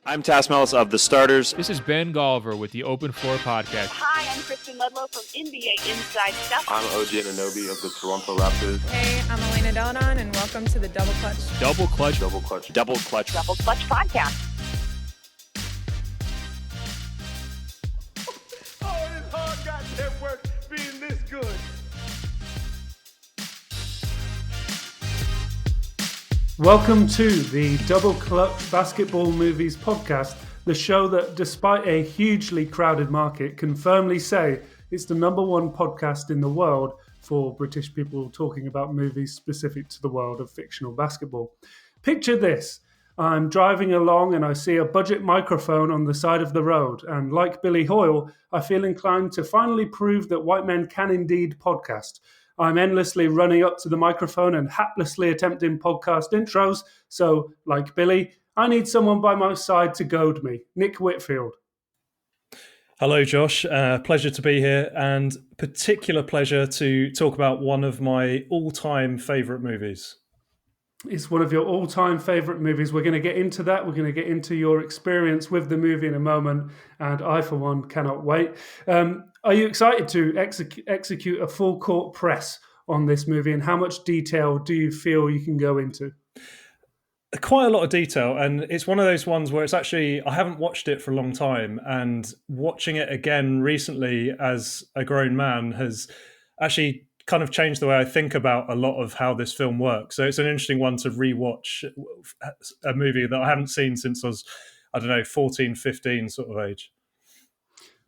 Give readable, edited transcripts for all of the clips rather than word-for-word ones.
I'm Tass Mellis of The Starters. This is Ben Golliver with the Open Floor Podcast. Hi, I'm Kristen Ludlow from NBA Inside Stuff. I'm OG Anunoby of the Toronto Raptors. Hey, I'm Elena Delanon, and welcome to the Double Clutch. Double Clutch. Double Clutch. Double Clutch. Double Clutch Podcast. Oh, it's hard goddamn work being this good. Welcome to the Double Clutch Basketball Movies podcast, the show that, despite a hugely crowded market, can firmly say it's the number one podcast in the world for British people talking about movies specific to the world of fictional basketball. Picture this. I'm driving along and I see a budget microphone on the side of the road, and like Billy Hoyle, I feel inclined to finally prove that white men can indeed podcast. I'm endlessly running up to the microphone and haplessly attempting podcast intros. So, like Billy, I need someone by my side to goad me. Nick Whitfield. Hello, Josh. Pleasure to be here, and particular pleasure to talk about one of my all-time favourite movies. It's one of your all-time favourite movies. We're going to get into that. We're going to get into your experience with the movie in a moment, and I, for one, cannot wait. Are you excited to execute a full-court press on this movie, and how much detail do you feel you can go into? Quite a lot of detail, and it's one of those ones where it's actually, I haven't watched it for a long time, and watching it again recently as a grown man has actually kind of changed the way I think about a lot of how this film works. So it's an interesting one to rewatch a movie that I haven't seen since I was, 14, 15 sort of age.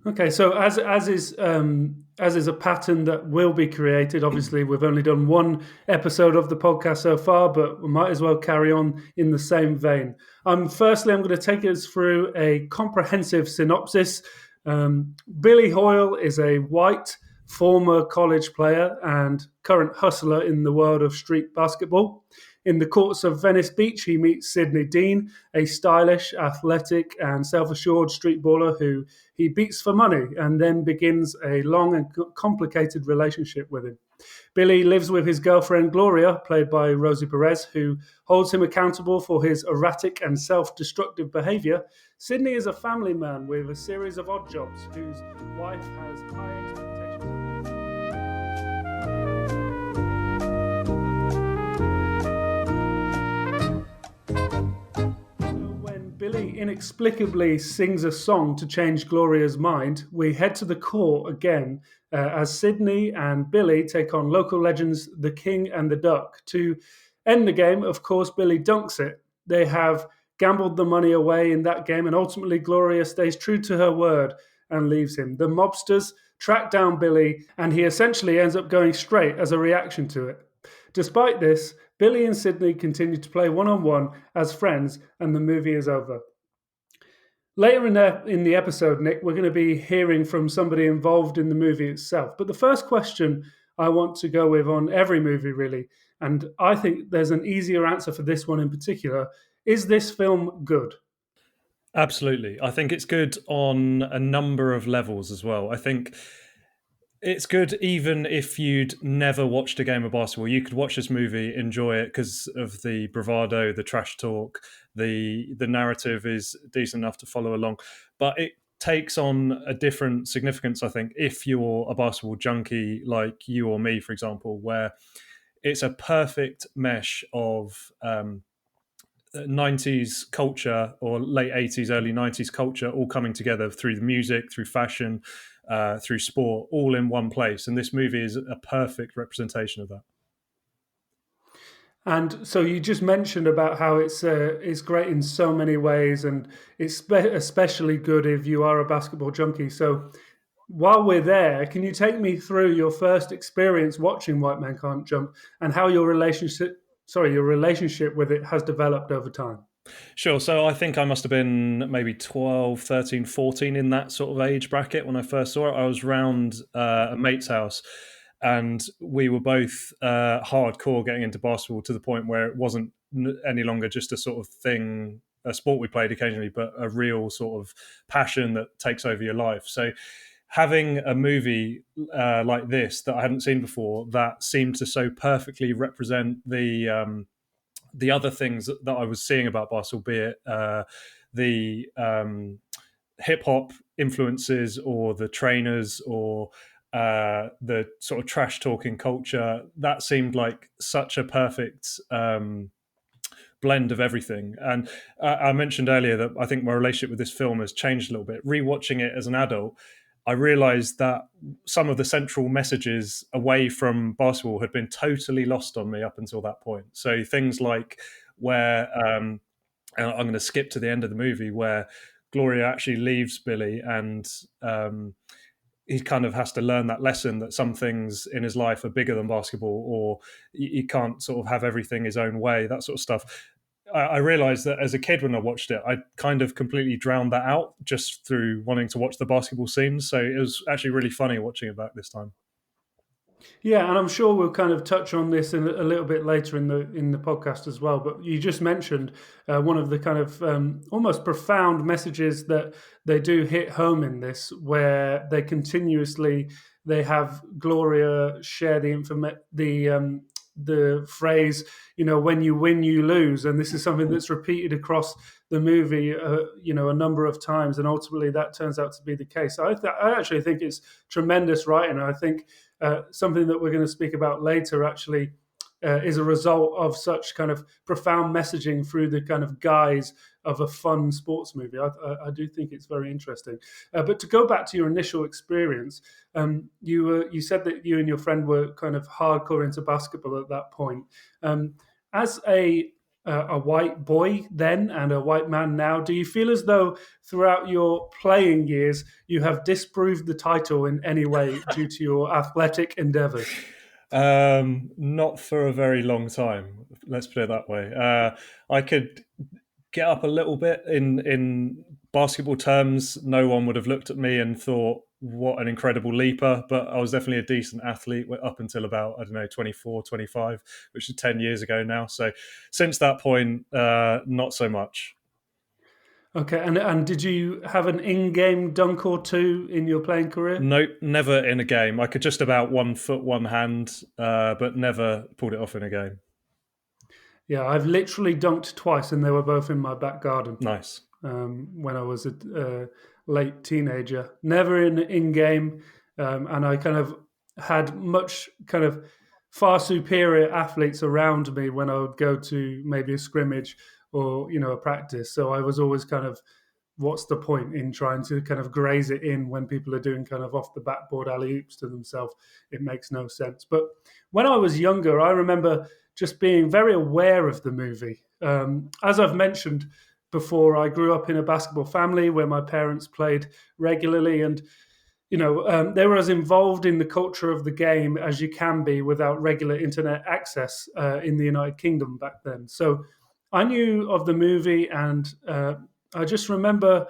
Okay, so as is a pattern that will be created. Obviously, we've only done one episode of the podcast so far, but we might as well carry on in the same vein. Firstly, I'm going to take us through a comprehensive synopsis. Billy Hoyle is a white former college player and current hustler in the world of street basketball. In the courts of Venice Beach, he meets Sidney Dean, a stylish, athletic, and self-assured street baller who he beats for money and then begins a long and complicated relationship with him. Billy lives with his girlfriend Gloria, played by Rosie Perez, who holds him accountable for his erratic and self-destructive behavior. Sidney is a family man with a series of odd jobs whose wife has high expectations. Billy inexplicably sings a song to change Gloria's mind. We head to the court again as Sidney and Billy take on local legends The King and the Duck. To end the game, of course, Billy dunks it. They have gambled the money away in that game, and ultimately Gloria stays true to her word and leaves him. The mobsters track down Billy, and he essentially ends up going straight as a reaction to it. Despite this, Billy and Sidney continue to play one-on-one as friends, and the movie is over. Later in the episode, Nick, we're going to be hearing from somebody involved in the movie itself. But the first question I want to go with on every movie, really, and I think there's an easier answer for this one in particular, is this film good? Absolutely. I think it's good on a number of levels as well. I think it's good even if you'd never watched a game of basketball. You could watch this movie, enjoy it because of the bravado, the trash talk, the narrative is decent enough to follow along. But it takes on a different significance, I think, if you're a basketball junkie like you or me, for example, where it's a perfect mesh of 90s culture or late 80s, early 90s culture all coming together through the music, through fashion, through sport, all in one place. And this movie is a perfect representation of that. And so you just mentioned about how it's great in so many ways, and it's especially good if you are a basketball junkie. So while we're there, can you take me through your first experience watching White Men Can't Jump and how your relationship with it has developed over time? Sure. So I think I must have been maybe 12, 13, 14 in that sort of age bracket when I first saw it. I was round a mate's house, and we were both hardcore getting into basketball to the point where it wasn't any longer just a sort of thing, a sport we played occasionally, but a real sort of passion that takes over your life. So having a movie like this that I hadn't seen before that seemed to so perfectly represent the the other things that I was seeing about basketball, be it the hip hop influences or the trainers or the sort of trash talking culture, that seemed like such a perfect blend of everything. And I mentioned earlier that I think my relationship with this film has changed a little bit. Rewatching it as an adult, I realized that some of the central messages away from basketball had been totally lost on me up until that point. So things like where, and I'm going to skip to the end of the movie, where Gloria actually leaves Billy and he kind of has to learn that lesson that some things in his life are bigger than basketball, or he can't sort of have everything his own way, that sort of stuff. I realized that as a kid when I watched it, I kind of completely drowned that out just through wanting to watch the basketball scenes. So it was actually really funny watching it back this time. Yeah, and I'm sure we'll kind of touch on this in a little bit later in the podcast as well. But you just mentioned one of the kind of almost profound messages that they do hit home in this, where they have Gloria share the phrase, when you win, you lose, and this is something that's repeated across the movie, a number of times, and ultimately that turns out to be the case. I actually think it's tremendous writing. I think something that we're going to speak about later actually is a result of such kind of profound messaging through the kind of guise of a fun sports movie. I do think it's very interesting. But to go back to your initial experience, you said that you and your friend were kind of hardcore into basketball at that point. As a white boy then and a white man now, do you feel as though throughout your playing years you have disproved the title in any way due to your athletic endeavors? Not for a very long time, let's put it that way. I could get up a little bit in basketball terms. No one would have looked at me and thought, what an incredible leaper, but I was definitely a decent athlete up until about, 24, 25, which is 10 years ago now. So since that point, not so much. Okay, and did you have an in-game dunk or two in your playing career? Nope, never in a game. I could just about 1 foot, 1 hand, but never pulled it off in a game. Yeah, I've literally dunked twice, and they were both in my back garden. Nice. When I was a late teenager. Never in-game, and I kind of had much kind of far superior athletes around me when I would go to maybe a scrimmage or a practice. So I was always kind of, what's the point in trying to kind of graze it in when people are doing kind of off the backboard alley-oops to themselves? It makes no sense. But when I was younger, I remember just being very aware of the movie. As I've mentioned before, I grew up in a basketball family where my parents played regularly, and they were as involved in the culture of the game as you can be without regular internet access in the United Kingdom back then. So I knew of the movie, and I just remember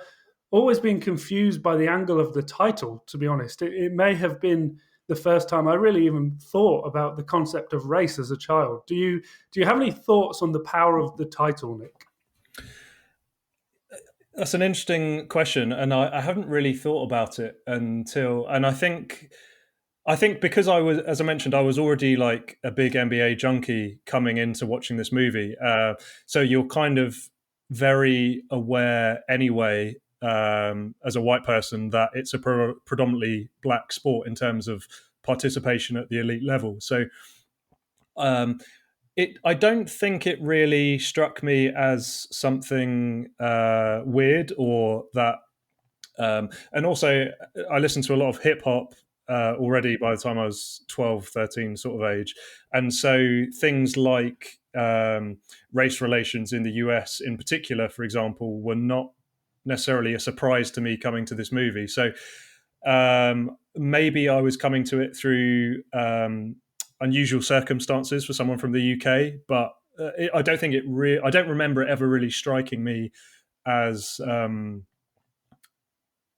always being confused by the angle of the title, to be honest. It may have been the first time I really even thought about the concept of race as a child. Do you have any thoughts on the power of the title, Nick? That's an interesting question, and I haven't really thought about it until, and I think because I was, as I mentioned, I was already like a big NBA junkie coming into watching this movie. So you're kind of very aware anyway, as a white person, that it's a predominantly black sport in terms of participation at the elite level. So I don't think it really struck me as something weird or that. And also, I listened to a lot of hip hop already by the time I was 12, 13 sort of age. And so things like race relations in the US in particular, for example, were not necessarily a surprise to me coming to this movie. So maybe I was coming to it through unusual circumstances for someone from the UK, but I don't think I don't remember it ever really striking me as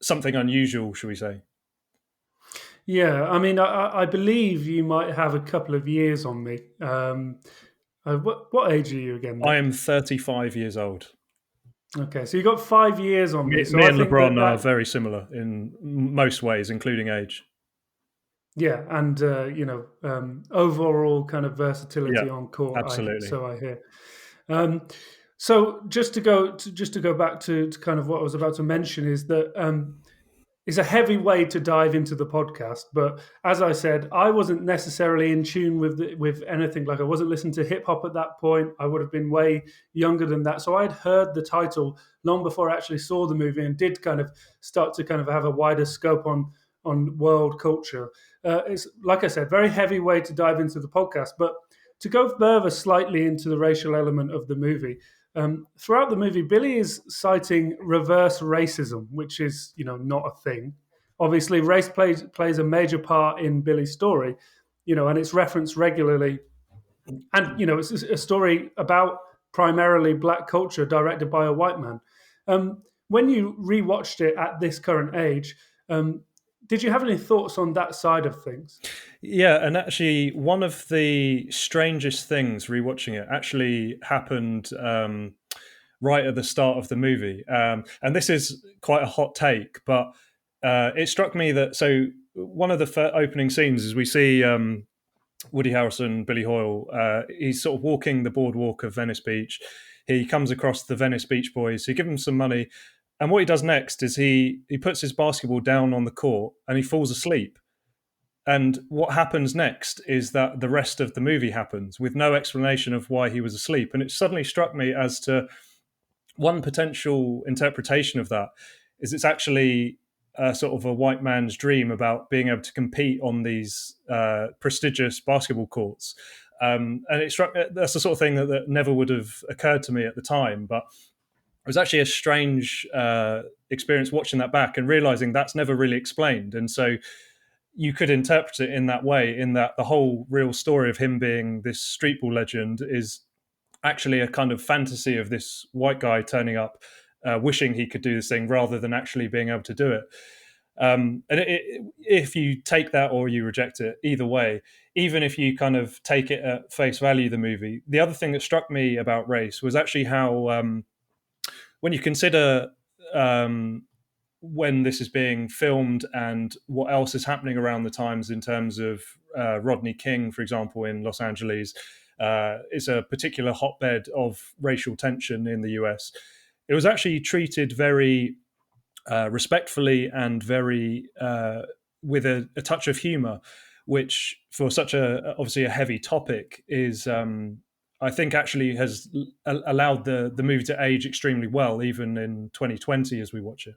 something unusual, shall we say. Yeah, I mean, I believe you might have a couple of years on me. What age are you again, Nick? I am 35 years old. Okay, so you got 5 years on me. So me I and think LeBron are very similar in most ways, including age. Yeah, and overall kind of versatility Yeah, on court. absolutely. So I hear. So just to go back to kind of what I was about to mention is that it's a heavy way to dive into the podcast. But as I said, I wasn't necessarily in tune with anything. Like I wasn't listening to hip hop at that point. I would have been way younger than that. So I'd heard the title long before I actually saw the movie and did kind of start to kind of have a wider scope on world culture. It's, like I said, very heavy way to dive into the podcast. But to go further slightly into the racial element of the movie, throughout the movie, Billy is citing reverse racism, which is, not a thing. Obviously, race plays a major part in Billy's story, and it's referenced regularly. And, it's a story about primarily black culture directed by a white man. When you rewatched it at this current age, did you have any thoughts on that side of things? Yeah, and actually, one of the strangest things rewatching it actually happened right at the start of the movie. And this is quite a hot take, but it struck me that, so one of the opening scenes is we see Woody Harrelson, Billy Hoyle, he's sort of walking the boardwalk of Venice Beach. He comes across the Venice Beach Boys. He gives them some money. And what he does next is he puts his basketball down on the court and he falls asleep. And what happens next is that the rest of the movie happens with no explanation of why he was asleep. And it suddenly struck me as to one potential interpretation of that is it's actually sort of a white man's dream about being able to compete on these prestigious basketball courts. And it struck that's the sort of thing that never would have occurred to me at the time. But it was actually a strange experience watching that back and realizing that's never really explained. And so you could interpret it in that way, in that the whole real story of him being this street ball legend is actually a kind of fantasy of this white guy turning up, wishing he could do this thing rather than actually being able to do it. And if you take that or you reject it, either way, even if you kind of take it at face value, the movie, the other thing that struck me about race was actually how when you consider when this is being filmed and what else is happening around the times in terms of Rodney King, for example, in Los Angeles, is a particular hotbed of racial tension in the US. It was actually treated very respectfully and very with a touch of humor, which for such obviously a heavy topic is I think actually has allowed the movie to age extremely well, even in 2020 as we watch it.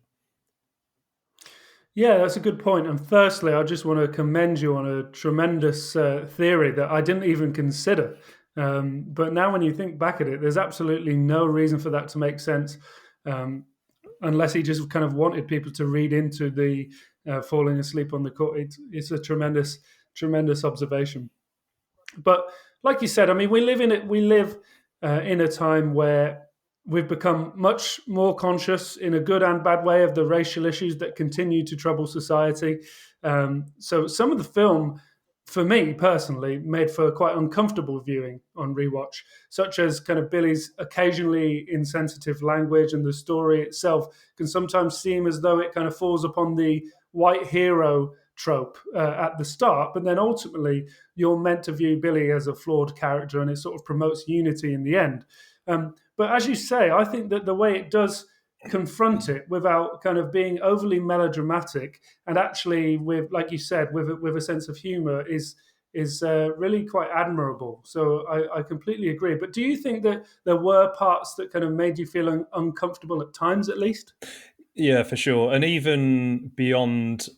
Yeah, that's a good point. And firstly, I just want to commend you on a tremendous theory that I didn't even consider. But now when you think back at it, there's absolutely no reason for that to make sense unless he just kind of wanted people to read into the falling asleep on the court. It's a tremendous observation. But like you said, I mean, we live in a time where we've become much more conscious in a good and bad way of the racial issues that continue to trouble society. So some of the film, for me personally, made for quite uncomfortable viewing on rewatch, such as kind of Billy's occasionally insensitive language, and the story itself can sometimes seem as though it kind of falls upon the white hero trope at the start, but then ultimately you're meant to view Billy as a flawed character, and it sort of promotes unity in the end. But as you say, I think that the way it does confront it without kind of being overly melodramatic and actually with, like you said, with a sense of humor is really quite admirable. So I completely agree. But do you think that there were parts that kind of made you feel uncomfortable at times, at least? Yeah, for sure. And even beyond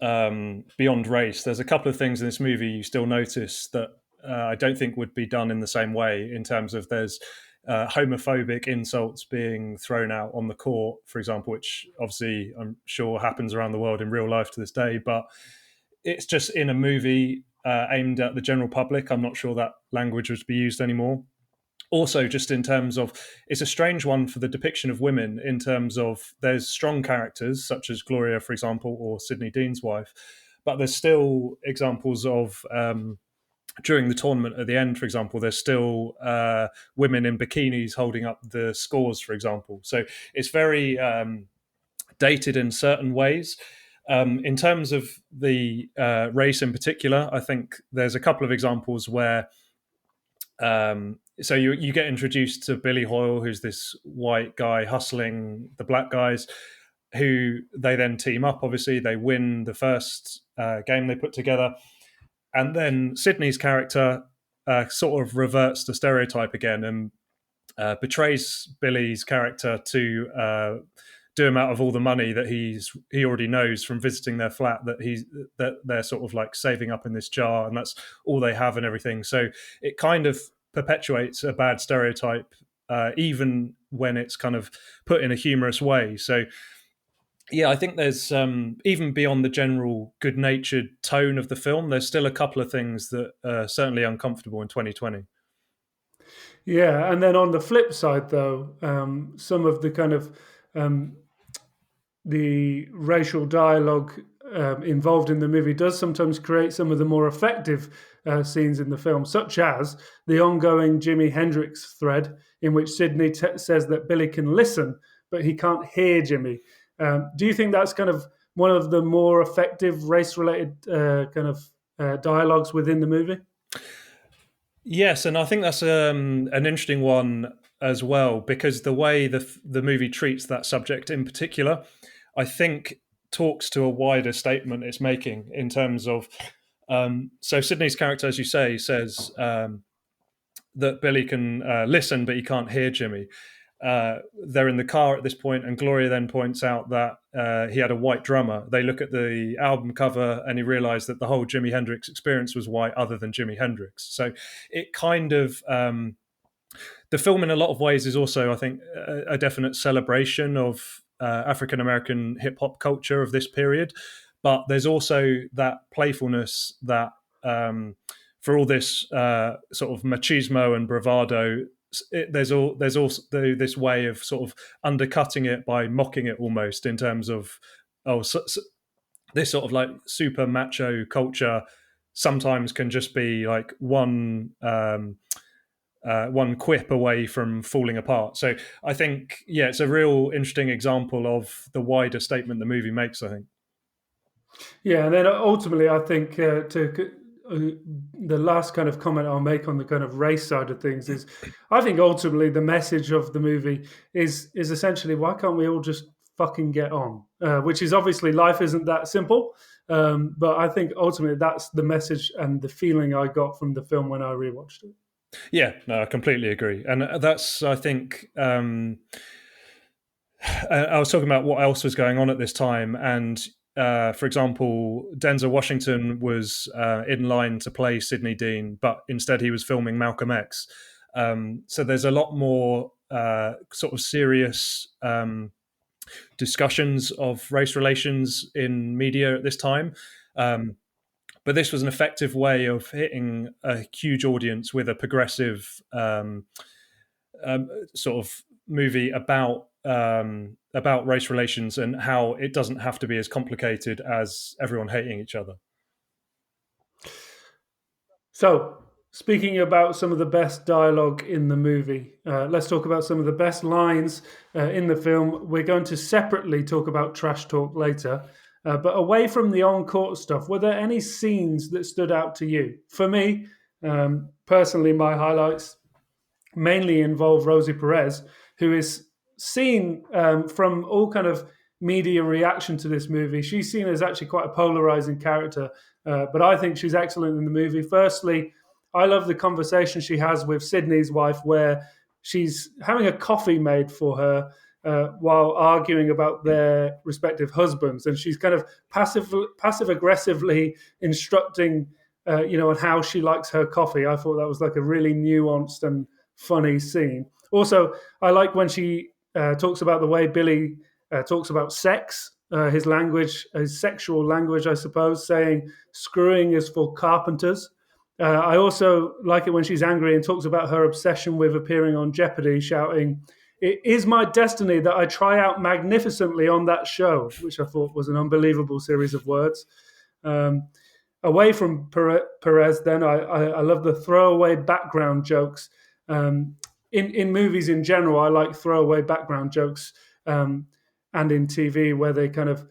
race, there's a couple of things in this movie you still notice that I don't think would be done in the same way, in terms of there's homophobic insults being thrown out on the court, for example, which obviously I'm sure happens around the world in real life to this day, but it's just in a movie aimed at the general public. I'm not sure that language would be used anymore. Also, just in terms of, it's a strange one for the depiction of women, in terms of there's strong characters such as Gloria, for example, or Sidney Dean's wife, but there's still examples of during the tournament at the end, for example, there's still women in bikinis holding up the scores, for example. So it's very dated in certain ways. In terms of the race in particular, I think there's a couple of examples where So you get introduced to Billy Hoyle, who's this white guy hustling the black guys, who they then team up. Obviously, they win the first game they put together, and then Sidney's character sort of reverts to stereotype again and betrays Billy's character to do him out of all the money that he already knows from visiting their flat, that they're sort of like saving up in this jar, and that's all they have and everything. So it kind of perpetuates a bad stereotype, even when it's kind of put in a humorous way. So yeah, I think there's even beyond the general good-natured tone of the film, there's still a couple of things that are certainly uncomfortable in 2020. Yeah, and then on the flip side, though, some of the kind of the racial dialogue involved in the movie does sometimes create some of the more effective scenes in the film, such as the ongoing Jimi Hendrix thread, in which Sidney says that Billy can listen, but he can't hear Jimmy. Do you think that's kind of one of the more effective race-related kind of dialogues within the movie? Yes, and I think that's an interesting one as well, because the way the movie treats that subject in particular, I think talks to a wider statement it's making in terms of... so Sidney's character, as you say, says that Billy can listen, but he can't hear Jimmy. They're in the car at this point, and Gloria then points out that he had a white drummer. They look at the album cover, and he realized that the whole Jimi Hendrix experience was white, other than Jimi Hendrix. So it kind of... the film, in a lot of ways, is also, I think, a definite celebration of African-American hip-hop culture of this period. But there's also that playfulness that, for all this sort of machismo and bravado, there's also this way of sort of undercutting it by mocking it almost, in terms of this sort of like super macho culture sometimes can just be like one quip away from falling apart. So I think, yeah, it's a real interesting example of the wider statement the movie makes, I think. Yeah, and then ultimately, I think the last kind of comment I'll make on the kind of race side of things is, I think ultimately the message of the movie is essentially, why can't we all just fucking get on? Which is obviously, life isn't that simple, but I think ultimately that's the message and the feeling I got from the film when I rewatched it. Yeah, no, I completely agree. And that's, I think, I was talking about what else was going on at this time, and for example, Denzel Washington was in line to play Sidney Dean, but instead he was filming Malcolm X. So there's a lot more sort of serious discussions of race relations in media at this time. But this was an effective way of hitting a huge audience with a progressive sort of movie about race relations and how it doesn't have to be as complicated as everyone hating each other. So, speaking about some of the best dialogue in the movie, let's talk about some of the best lines in the film. We're going to separately talk about trash talk later. But away from the on-court stuff, were there any scenes that stood out to you? For me, personally, my highlights mainly involve Rosie Perez, who is seen from all kind of media reaction to this movie. She's seen as actually quite a polarizing character, but I think she's excellent in the movie. Firstly, I love the conversation she has with Sidney's wife, where she's having a coffee made for her while arguing about their respective husbands, and she's kind of passive aggressively instructing, on how she likes her coffee. I thought that was like a really nuanced and funny scene. Also, I like when she talks about the way Billy talks about sex, his language, his sexual language, I suppose, saying screwing is for carpenters. I also like it when she's angry and talks about her obsession with appearing on Jeopardy, shouting, "It is my destiny that I try out magnificently on that show," which I thought was an unbelievable series of words. Away from Perez, then, I love the throwaway background jokes. In movies in general, I like throwaway background jokes, and in TV, where they kind of,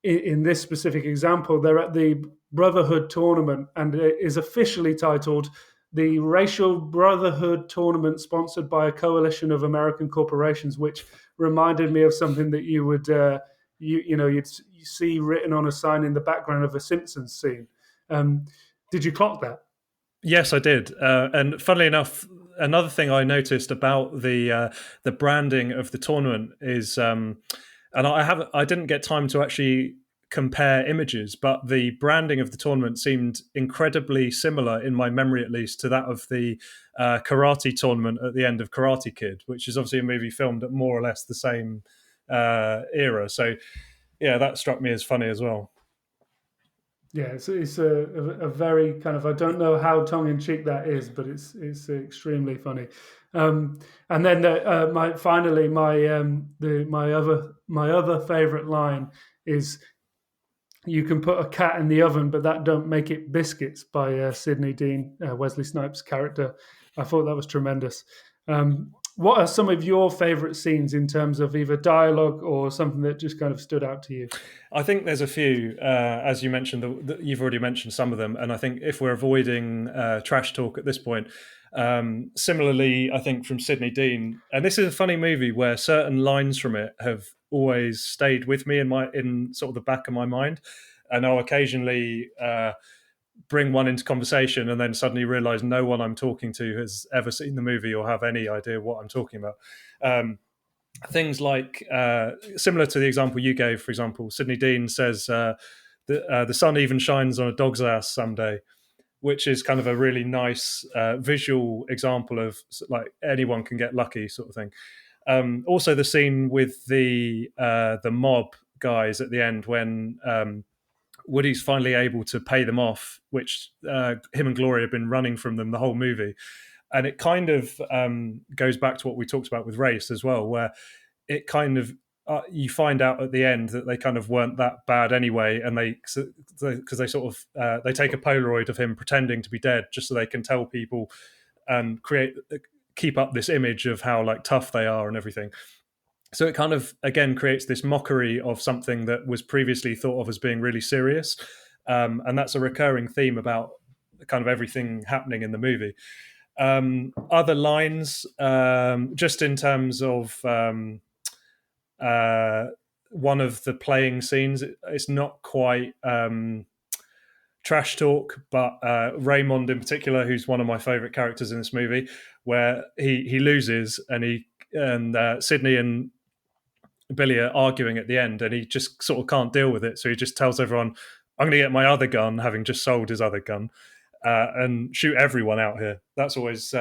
in this specific example, they're at the Brotherhood tournament, and it is officially titled the Racial Brotherhood tournament sponsored by a coalition of American corporations, which reminded me of something that you would you'd see written on a sign in the background of a Simpsons scene. Did you clock that? Yes, I did. And funnily enough, another thing I noticed about the branding of the tournament is, and I didn't get time to actually compare images, but the branding of the tournament seemed incredibly similar, in my memory at least, to that of the karate tournament at the end of Karate Kid, which is obviously a movie filmed at more or less the same era. So, yeah, that struck me as funny as well. Yeah, it's a very kind of, I don't know how tongue in cheek that is, but it's extremely funny. And then my other favorite line is, "You can put a cat in the oven, but that don't make it biscuits," by Sidney Dean, Wesley Snipes' character. I thought that was tremendous. What are some of your favorite scenes in terms of either dialogue or something that just kind of stood out to you? I think there's a few, as you mentioned, you've already mentioned some of them. And I think if we're avoiding trash talk at this point, similarly, I think from Sidney Dean, and this is a funny movie where certain lines from it have always stayed with me in sort of the back of my mind. And I'll occasionally bring one into conversation and then suddenly realize no one I'm talking to has ever seen the movie or have any idea what I'm talking about. Things like, similar to the example you gave, for example, Sidney Dean says, the sun even shines on a dog's ass someday, which is kind of a really nice visual example of like anyone can get lucky sort of thing. Also the scene with the mob guys at the end when Woody's finally able to pay them off, which him and Gloria have been running from them the whole movie. And it kind of goes back to what we talked about with race as well, where it kind of, you find out at the end that they kind of weren't that bad anyway. And because they sort of, they take a Polaroid of him pretending to be dead just so they can tell people and keep up this image of how like tough they are and everything. So it kind of, again, creates this mockery of something that was previously thought of as being really serious. And that's a recurring theme about kind of everything happening in the movie. Other lines, just in terms of one of the playing scenes, it's not quite trash talk, but Raymond in particular, who's one of my favorite characters in this movie, where he loses and Sidney and Billy are arguing at the end, and he just sort of can't deal with it, so he just tells everyone, "I'm going to get my other gun," having just sold his other gun, and shoot everyone out here. That's always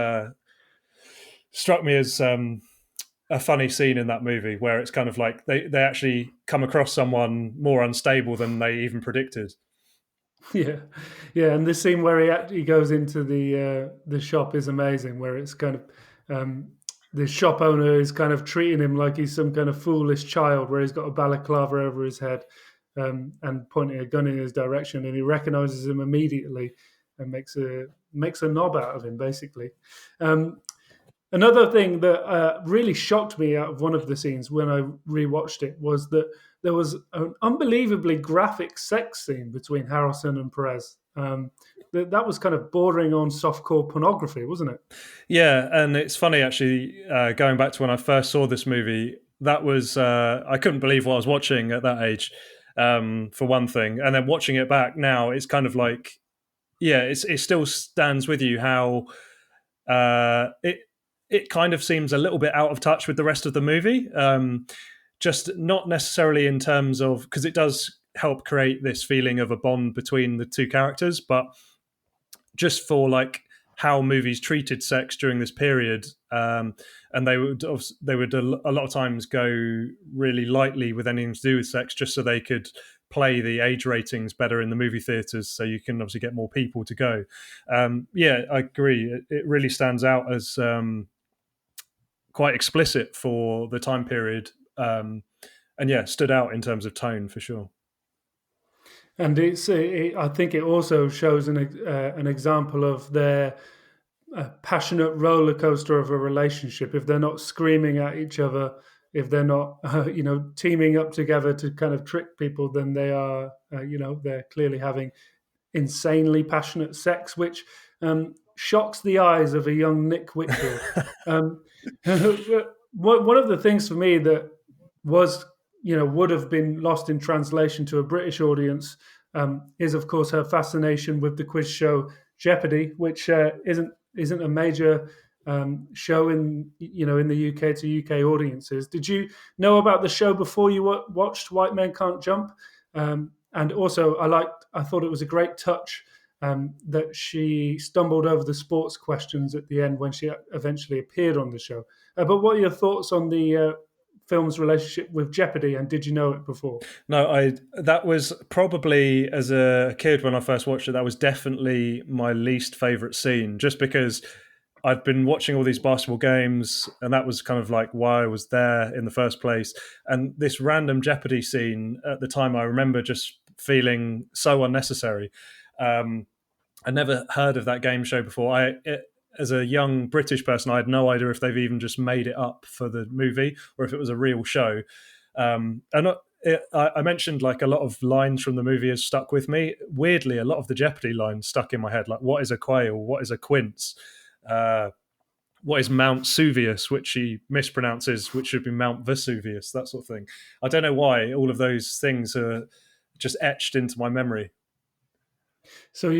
struck me as a funny scene in that movie, where it's kind of like they actually come across someone more unstable than they even predicted. Yeah, and the scene where he goes into the shop is amazing, where it's kind of the shop owner is kind of treating him like he's some kind of foolish child, where he's got a balaclava over his head and pointing a gun in his direction, and he recognizes him immediately and makes a knob out of him, basically. Another thing that really shocked me out of one of the scenes when I rewatched it was that there was an unbelievably graphic sex scene between Harrelson and Perez. That was kind of bordering on softcore pornography, wasn't it? Yeah, and it's funny actually, going back to when I first saw this movie, that was, I couldn't believe what I was watching at that age, for one thing. And then watching it back now, it's kind of like, yeah, it still stands with you how it kind of seems a little bit out of touch with the rest of the movie. Just not necessarily in terms of, because it does help create this feeling of a bond between the two characters, but just for like how movies treated sex during this period, and they would a lot of times go really lightly with anything to do with sex, just so they could play the age ratings better in the movie theaters, so you can obviously get more people to go. Yeah, I agree. It really stands out as quite explicit for the time period, and yeah, stood out in terms of tone for sure. And I think it also shows an example of their passionate roller coaster of a relationship. If they're not screaming at each other, if they're not teaming up together to kind of trick people, then they are they're clearly having insanely passionate sex, which shocks the eyes of a young Nick Whitfield. One of the things for me that was, would have been lost in translation to a British audience is, of course, her fascination with the quiz show Jeopardy, which isn't a major show in the UK to UK audiences. Did you know about the show before you watched White Men Can't Jump? And also, I thought it was a great touch that she stumbled over the sports questions at the end when she eventually appeared on the show. But what are your thoughts on the film's relationship with Jeopardy, and did you know it before? No, that was probably, as a kid when I first watched it, that was definitely my least favourite scene, just because I'd been watching all these basketball games, and that was kind of like why I was there in the first place. And this random Jeopardy scene at the time, I remember just feeling so unnecessary. I never heard of that game show before. As a young British person, I had no idea if they've even just made it up for the movie or if it was a real show. I mentioned like a lot of lines from the movie has stuck with me. Weirdly, a lot of the Jeopardy lines stuck in my head, like what is a quail? What is a quince? What is Mount Suvius, which she mispronounces, which should be Mount Vesuvius, that sort of thing. I don't know why all of those things are just etched into my memory. So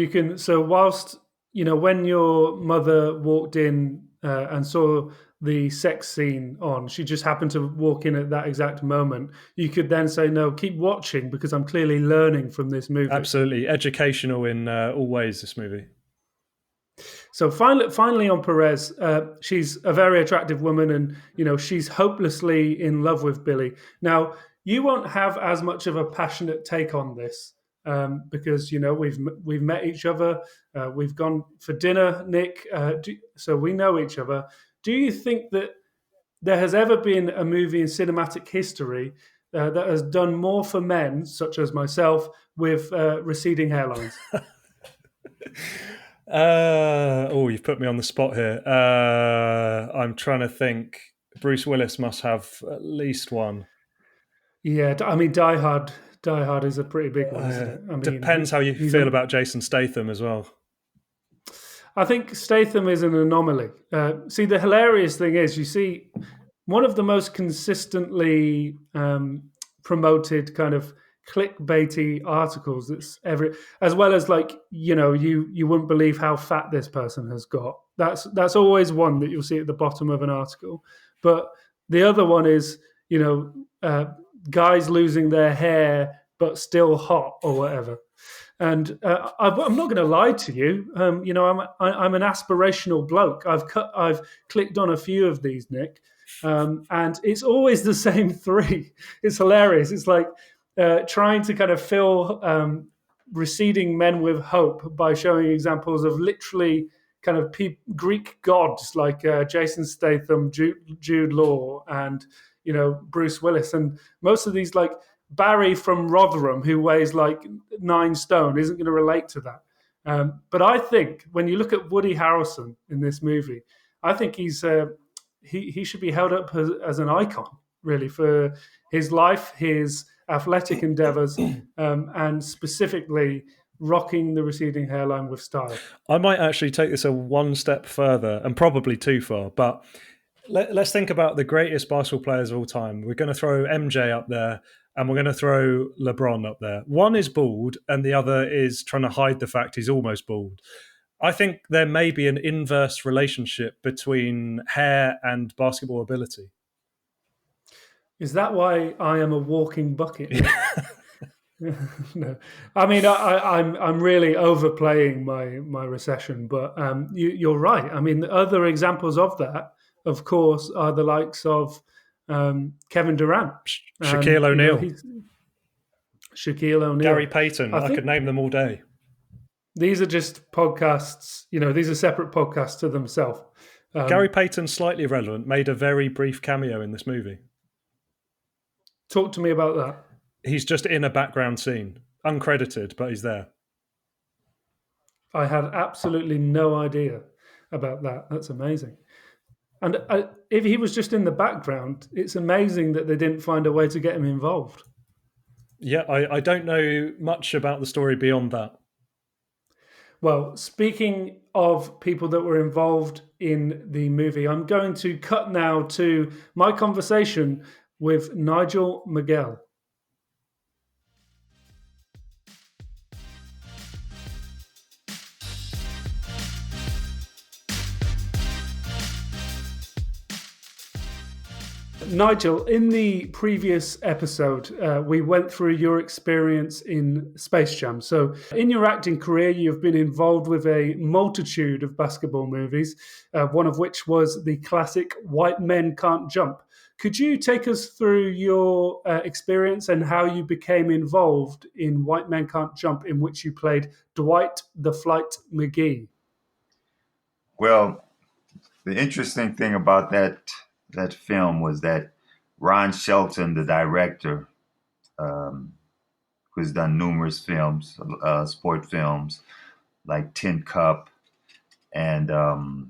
whilst, when your mother walked in and saw the sex scene on, she just happened to walk in at that exact moment, you could then say, no, keep watching because I'm clearly learning from this movie. Absolutely. Educational in all ways, this movie. So finally on Perez, she's a very attractive woman and, she's hopelessly in love with Billy. Now, you won't have as much of a passionate take on this because, we've met each other. We've gone for dinner, Nick, so we know each other. Do you think that there has ever been a movie in cinematic history that has done more for men, such as myself, with receding hairlines? You've put me on the spot here. I'm trying to think. Bruce Willis must have at least one. Yeah, I mean, Die Hard is a pretty big one, isn't it? I mean, depends how you feel about Jason Statham as well. I think Statham is an anomaly. See, the hilarious thing is, you see, one of the most consistently promoted kind of clickbaity articles that's as well as like, you wouldn't believe how fat this person has got. That's always one that you'll see at the bottom of an article. But the other one is, guys losing their hair but still hot or whatever. And I'm not going to lie to you. I'm an aspirational bloke. I've clicked on a few of these, Nick, and it's always the same three. It's hilarious. It's like trying to kind of fill receding men with hope by showing examples of literally kind of Greek gods like Jason Statham, Jude Law, and Bruce Willis, and most of these like Barry from Rotherham, who weighs like 9 stone, isn't going to relate to that. But I think when you look at Woody Harrelson in this movie, I think he should be held up as an icon, really, for his life, his athletic endeavours, and specifically rocking the receding hairline with style. I might actually take this one step further, and probably too far, but let's think about the greatest basketball players of all time. We're going to throw MJ up there, and we're going to throw LeBron up there. One is bald, and the other is trying to hide the fact he's almost bald. I think there may be an inverse relationship between hair and basketball ability. Is that why I am a walking bucket? No, I mean I'm really overplaying my recession, but you're right. I mean, the other examples of that, of course, are the likes of Kevin Durant, Shaquille O'Neal, Shaquille O'Neal, Gary Payton. I could name them all day. These are just podcasts. These are separate podcasts to themselves. Gary Payton, slightly irrelevant, made a very brief cameo in this movie. Talk to me about that. He's just in a background scene, uncredited, but he's there. I had absolutely no idea about that. That's amazing. And if he was just in the background, it's amazing that they didn't find a way to get him involved. Yeah, I don't know much about the story beyond that. Well, speaking of people that were involved in the movie, I'm going to cut now to my conversation with Nigel Miguel. Nigel, in the previous episode, we went through your experience in Space Jam. So, in your acting career, you've been involved with a multitude of basketball movies, one of which was the classic White Men Can't Jump. Could you take us through your experience and how you became involved in White Men Can't Jump, in which you played Dwight the Flight McGee? Well, the interesting thing about that film was that Ron Shelton, the director, who's done numerous films, sport films like Tin Cup, and wow,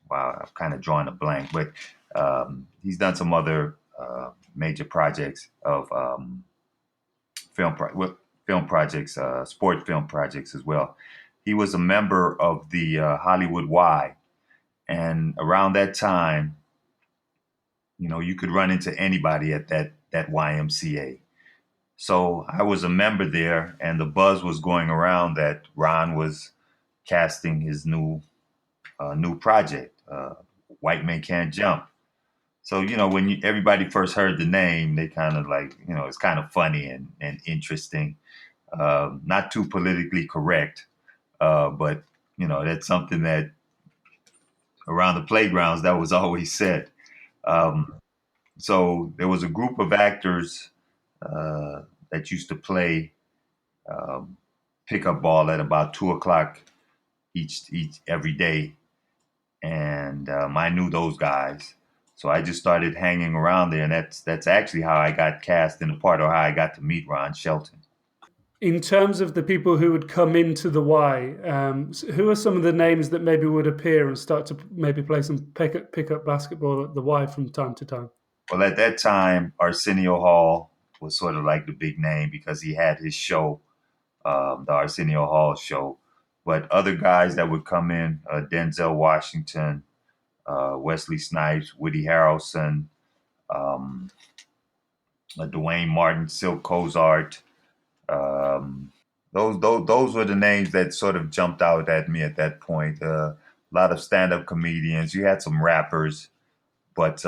I'm kind of drawing a blank, but he's done some other major projects of film projects, sport film projects as well. He was a member of the Hollywood Y. And around that time, you could run into anybody at that YMCA. So I was a member there, and the buzz was going around that Ron was casting his new project, White Men Can't Jump. So, when everybody first heard the name, they kind of like, it's kind of funny and interesting. Not too politically correct, but, that's something that around the playgrounds that was always said. So there was a group of actors that used to play pickup ball at about 2:00 each every day, and I knew those guys, so I just started hanging around there, and that's actually how I got cast in the part, or how I got to meet Ron Shelton. In terms of the people who would come into the Y, who are some of the names that maybe would appear and start to maybe play some pick-up basketball at the Y from time to time? Well, at that time, Arsenio Hall was sort of like the big name because he had his show, the Arsenio Hall show. But other guys that would come in, Denzel Washington, Wesley Snipes, Woody Harrelson, Dwayne Martin, Silk Cozart. Those were the names that sort of jumped out at me at that point. A lot of stand-up comedians. You had some rappers, but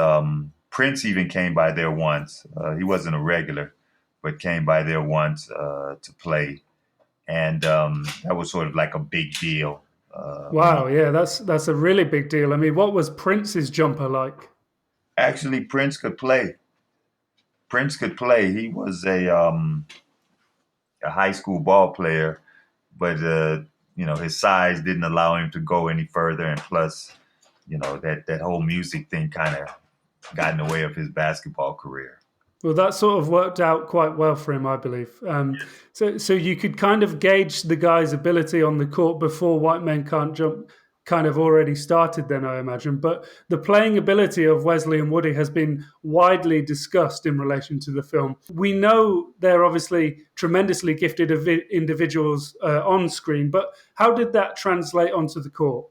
Prince even came by there once. He wasn't a regular, but came by there once to play, and that was sort of like a big deal. Wow, yeah, that's a really big deal. I mean, what was Prince's jumper like? Actually, Prince could play. He was a high school ball player, but his size didn't allow him to go any further, and plus, that whole music thing kind of got in the way of his basketball career. Well, that sort of worked out quite well for him, I believe. So you could kind of gauge the guy's ability on the court before White Men Can't Jump kind of already started then, I imagine. But the playing ability of Wesley and Woody has been widely discussed in relation to the film. We know they're obviously tremendously gifted individuals on screen, but how did that translate onto the court?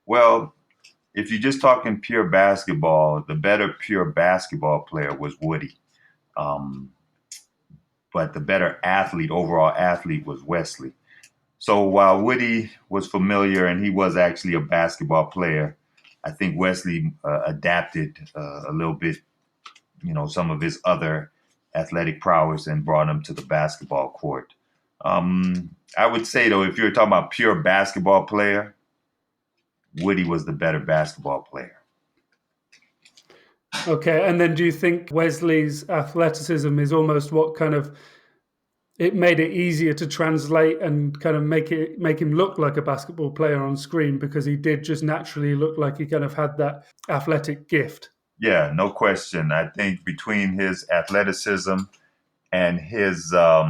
Well, if you're just talking pure basketball, the better pure basketball player was Woody. But the better overall athlete was Wesley. So while Woody was familiar and he was actually a basketball player, I think Wesley adapted a little bit, some of his other athletic prowess and brought him to the basketball court. I would say, though, if you're talking about pure basketball player, Woody was the better basketball player. Okay, and then do you think Wesley's athleticism is almost what kind of it made it easier to translate and kind of make him look like a basketball player on screen because he did just naturally look like he kind of had that athletic gift? Yeah, no question. I think between his athleticism and his, how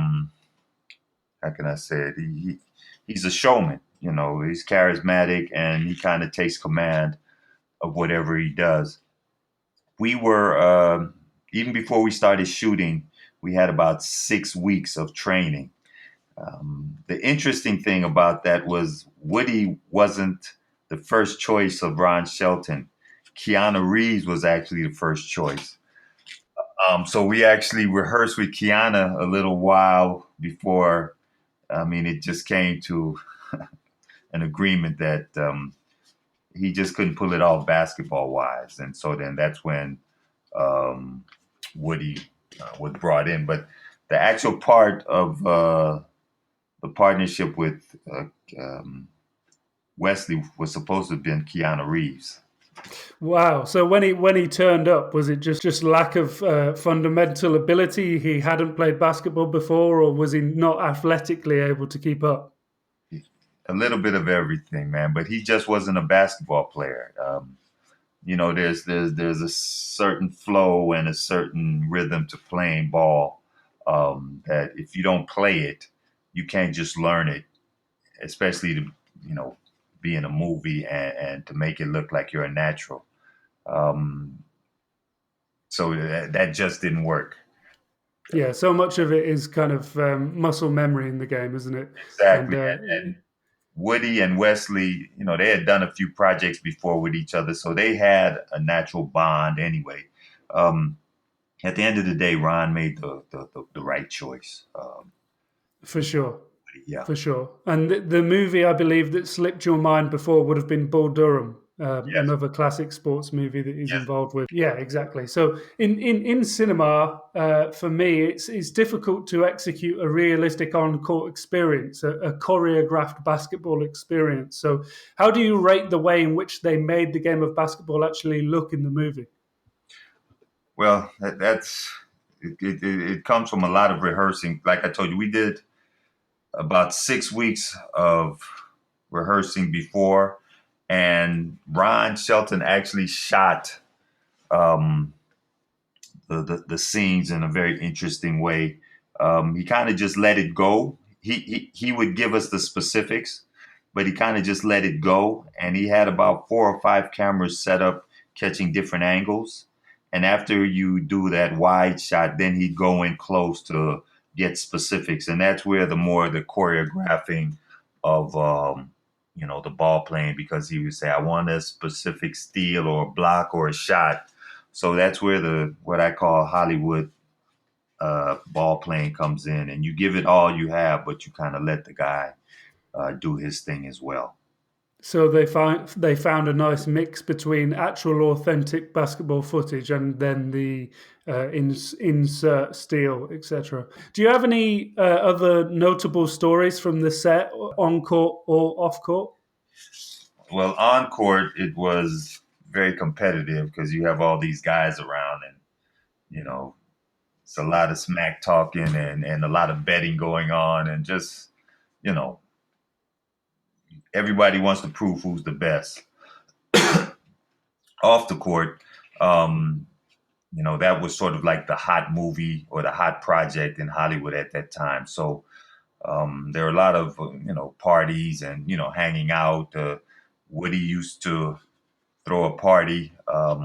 can I say it? He's a showman. He's charismatic and he kind of takes command of whatever he does. We were, even before we started shooting, we had about 6 weeks of training. The interesting thing about that was Woody wasn't the first choice of Ron Shelton. Keanu Reeves was actually the first choice. So we actually rehearsed with Keanu a little while before. I mean, it just came to an agreement that he just couldn't pull it off basketball wise, and so then that's when Woody was brought in. But the actual part of the partnership with Wesley was supposed to have been Keanu Reeves. Wow. So when he turned up, was it just lack of fundamental ability? He hadn't played basketball before, or was he not athletically able to keep up? A little bit of everything, man. But he just wasn't a basketball player. There's a certain flow and a certain rhythm to playing ball that if you don't play it, you can't just learn it, especially to be in a movie and to make it look like you're a natural. So that just didn't work. Yeah, so much of it is kind of muscle memory in the game, isn't it? Exactly. And Woody and Wesley, they had done a few projects before with each other, so they had a natural bond anyway. At the end of the day, Ron made the right choice. For sure. Yeah. For sure. And the movie, I believe, that slipped your mind before would have been Bull Durham, Yes. another classic sports movie that he's involved with. Yeah, exactly. So in cinema, for me, it's difficult to execute a realistic on-court experience, a choreographed basketball experience. So how do you rate the way in which they made the game of basketball actually look in the movie? Well, it comes from a lot of rehearsing. Like I told you, we did about 6 weeks of rehearsing before, and Ron Shelton actually shot the scenes in a very interesting way. He kind of just let it go. He would give us the specifics, but he kind of just let it go. And he had about 4 or 5 cameras set up catching different angles. And after you do that wide shot, then he'd go in close to get specifics. And that's where the choreographing of, the ball playing, because he would say, I want a specific steal or a block or a shot. So that's where what I call Hollywood ball playing comes in. And you give it all you have, but you kind of let the guy do his thing as well. So they found a nice mix between actual authentic basketball footage and then the insert steal, etc. Do you have any other notable stories from the set, on court or off court? Well, on court it was very competitive because you have all these guys around, and it's a lot of smack talking and a lot of betting going on, and just everybody wants to prove who's the best. Off the court, that was sort of like the hot movie or the hot project in Hollywood at that time. So there were a lot of, parties and, hanging out. Woody used to throw a party up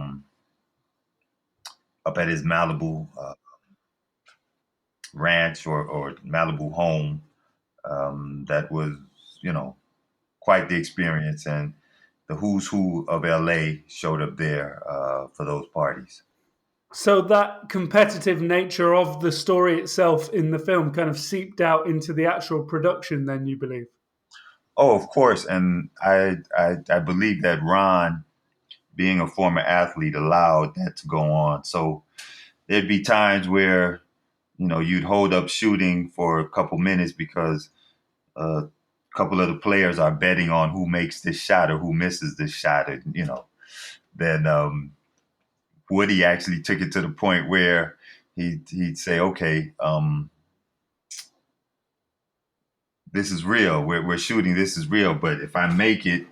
at his Malibu ranch or Malibu home. That was, quite the experience. And the who's who of LA showed up there for those parties. So that competitive nature of the story itself in the film kind of seeped out into the actual production, then, you believe? Oh, of course. And I believe that Ron, being a former athlete, allowed that to go on. So there'd be times where, you'd hold up shooting for a couple minutes because a couple of the players are betting on who makes this shot or who misses this shot. And, then Woody actually took it to the point where he'd say, okay, this is real. We're shooting. This is real. But if I make it,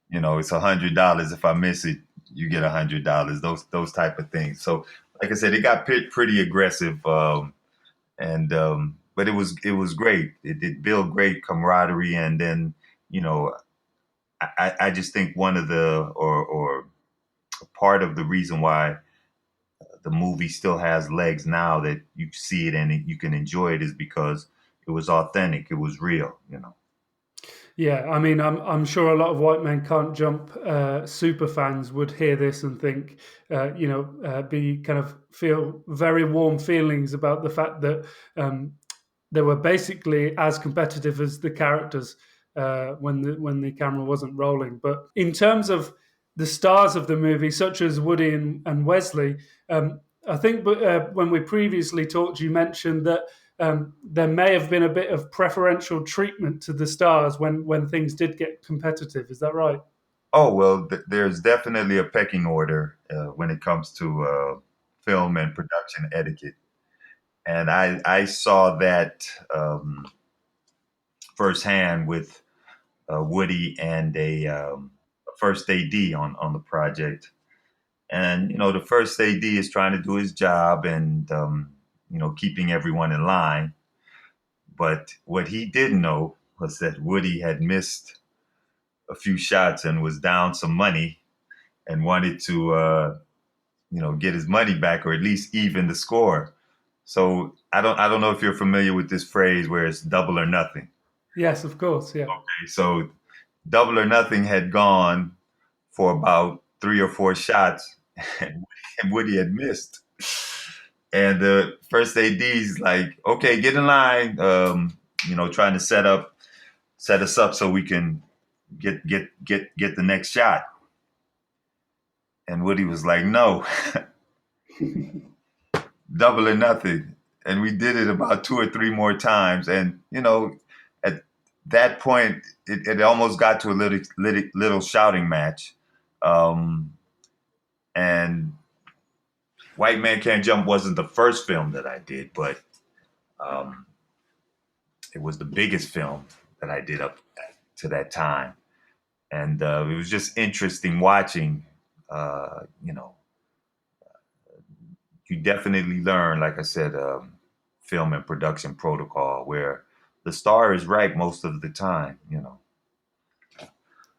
it's $100. If I miss it, you get $100. Those type of things. So, like I said, it got pretty aggressive, but it was great. It did build great camaraderie, and then I just think one of or part of the reason why the movie still has legs now that you see it and you can enjoy it is because it was authentic. It was real, you know. Yeah, I mean, I'm sure a lot of White Men Can't Jump super fans would hear this and think, be kind of feel very warm feelings about the fact that they were basically as competitive as the characters when the camera wasn't rolling. But in terms of the stars of the movie, such as Woody and Wesley, I think when we previously talked, you mentioned that there may have been a bit of preferential treatment to the stars when things did get competitive. Is that right? Oh, well, there's definitely a pecking order when it comes to film and production etiquette. And I saw that firsthand with Woody and a first AD on the project. And, the first AD is trying to do his job and, keeping everyone in line. But what he didn't know was that Woody had missed a few shots and was down some money and wanted to, get his money back or at least even the score. So I don't know if you're familiar with this phrase where it's double or nothing. Yes, of course. Yeah. Okay, so double or nothing had gone for about 3 or 4 shots, and Woody had missed. And the first AD's like, okay, get in line, trying to set us up so we can get the next shot. And Woody was like, no, double or nothing. And we did it about 2 or 3 more times. And, at that point, it almost got to a little shouting match. And White Man Can't Jump wasn't the first film that I did, but it was the biggest film that I did up to that time. And it was just interesting watching, you definitely learn, like I said, film and production protocol where the star is right most of the time,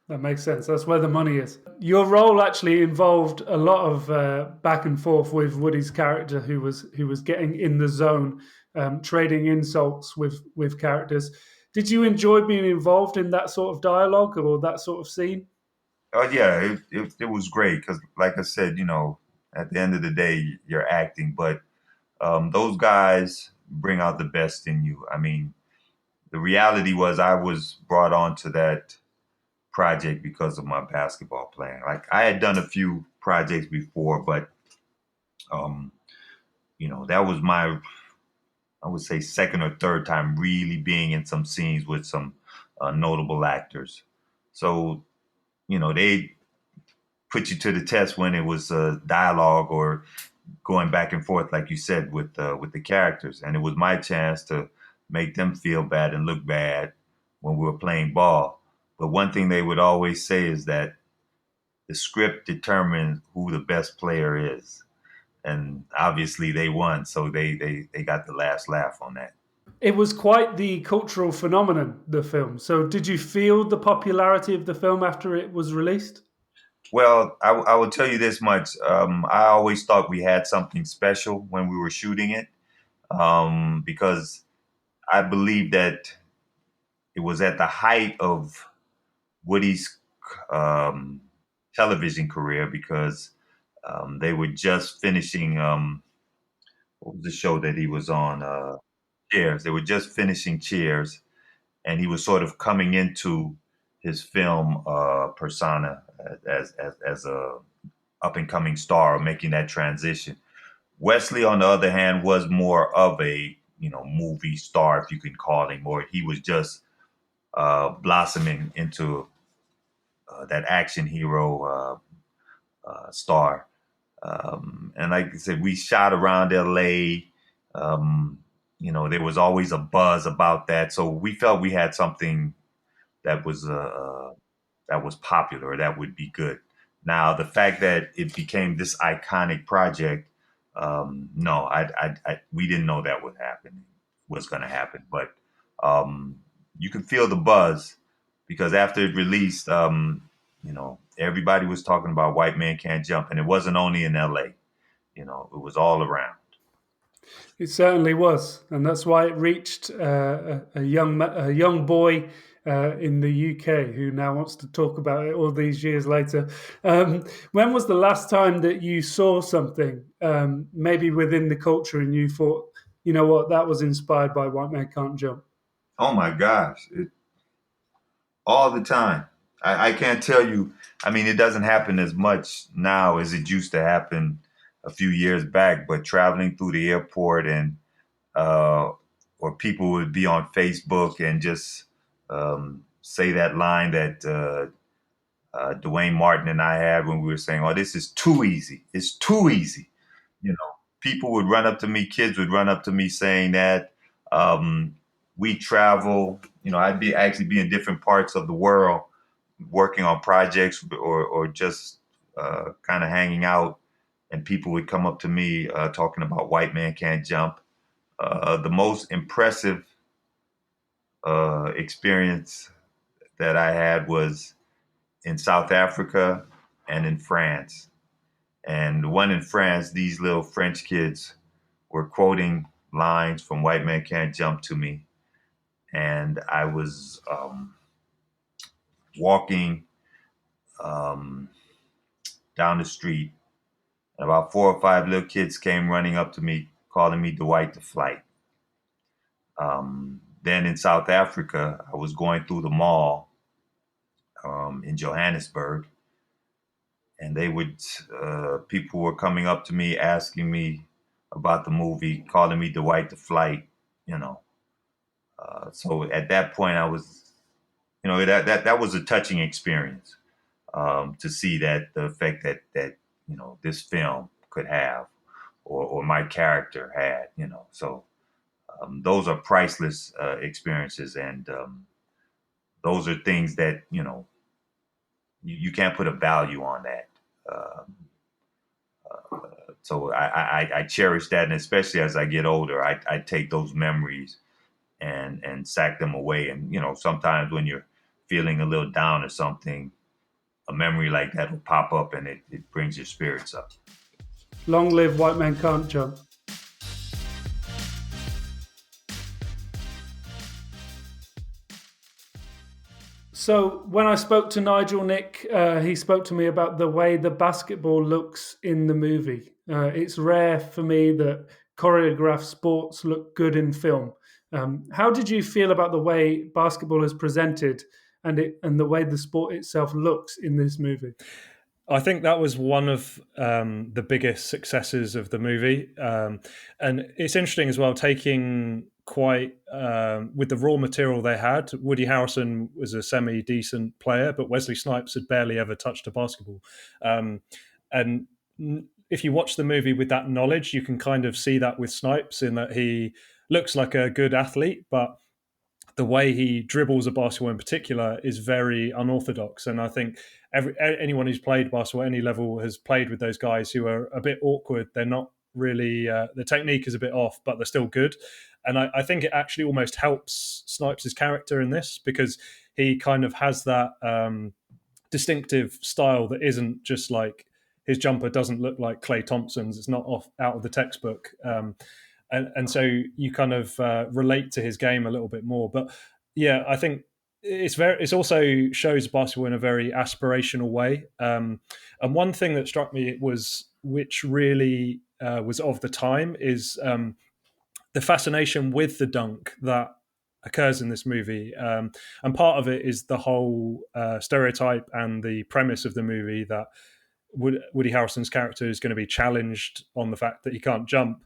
That makes sense. That's where the money is. Your role actually involved a lot of back and forth with Woody's character, who was getting in the zone, trading insults with characters. Did you enjoy being involved in that sort of dialogue or that sort of scene? Oh yeah, it was great because, like I said, at the end of the day, you're acting, but those guys bring out the best in you. I mean, the reality was I was brought onto that project because of my basketball playing. Like I had done a few projects before, but that was my, I would say, second or third time really being in some scenes with some notable actors. So, they put you to the test when it was dialogue or going back and forth, like you said, with the characters. And it was my chance to make them feel bad and look bad when we were playing ball. But one thing they would always say is that the script determines who the best player is. And obviously they won, so they got the last laugh on that. It was quite the cultural phenomenon, the film. So did you feel the popularity of the film after it was released? Well, I will tell you this much. I always thought we had something special when we were shooting it because I believe that it was at the height of Woody's television career because they were just finishing, what was the show that he was on? Cheers. They were just finishing Cheers, and he was sort of coming into his film persona as a up and coming star, making that transition. Wesley, on the other hand, was more of a movie star, if you can call him, or he was just blossoming into that action hero star. And like I said, we shot around LA. There was always a buzz about that, so we felt we had something that was popular, that would be good. Now, the fact that it became this iconic project, no, we didn't know that was going to happen. But you could feel the buzz because after it released, everybody was talking about White Man Can't Jump, and it wasn't only in LA. It was all around. It certainly was, and that's why it reached a young boy in the UK who now wants to talk about it all these years later. When was the last time that you saw something, maybe within the culture, and you thought, you know what, that was inspired by White Man Can't Jump? Oh my gosh, all the time. I can't tell you. I mean, it doesn't happen as much now as it used to happen a few years back. But traveling through the airport and or people would be on Facebook and just say that line that Dwayne Martin and I had when we were saying, "Oh, this is too easy. It's too easy." You know, people would run up to me, kids would run up to me saying that. We travel. You know, I'd actually be in different parts of the world working on projects or just kind of hanging out, and people would come up to me talking about White Man Can't Jump. The most impressive experience that I had was in South Africa and in France. And the one in France, these little French kids were quoting lines from White Man Can't Jump to me. And I was walking down the street, and about 4 or 5 little kids came running up to me, calling me Dwight the Flight. Then in South Africa, I was going through the mall in Johannesburg, and people were coming up to me asking me about the movie, calling me Dwight the Flight, you know. So at that point, I was, you know, that was a touching experience to see that the effect that you know this film could have, or my character had, you know. So those are priceless experiences, and those are things that you know you can't put a value on that. So I cherish that, and especially as I get older, I take those memories and sack them away. And you know, sometimes when you're feeling a little down or something, a memory like that will pop up, and it brings your spirits up. Long live White Man Can't Jump. So when I spoke to Nigel, Nick, he spoke to me about the way the basketball looks in the movie. It's rare for me that choreographed sports look good in film. How did you feel about the way basketball is presented and the way the sport itself looks in this movie? I think that was one of the biggest successes of the movie. And it's interesting as well, taking quite, with the raw material they had, Woody Harrelson was a semi-decent player, but Wesley Snipes had barely ever touched a basketball. And if you watch the movie with that knowledge, you can kind of see that with Snipes in that he looks like a good athlete, but the way he dribbles a basketball in particular is very unorthodox. And I think anyone who's played basketball at any level has played with those guys who are a bit awkward. They're not really, the technique is a bit off, but they're still good. And I think it actually almost helps Snipes' character in this, because he kind of has that distinctive style that isn't just like, his jumper doesn't look like Klay Thompson's. It's not out of the textbook. And so you kind of relate to his game a little bit more. But yeah, I think it's also shows basketball in a very aspirational way. And one thing that struck me which really was of the time, is the fascination with the dunk that occurs in this movie. And part of it is the whole stereotype and the premise of the movie that Woody Harrelson's character is going to be challenged on the fact that he can't jump.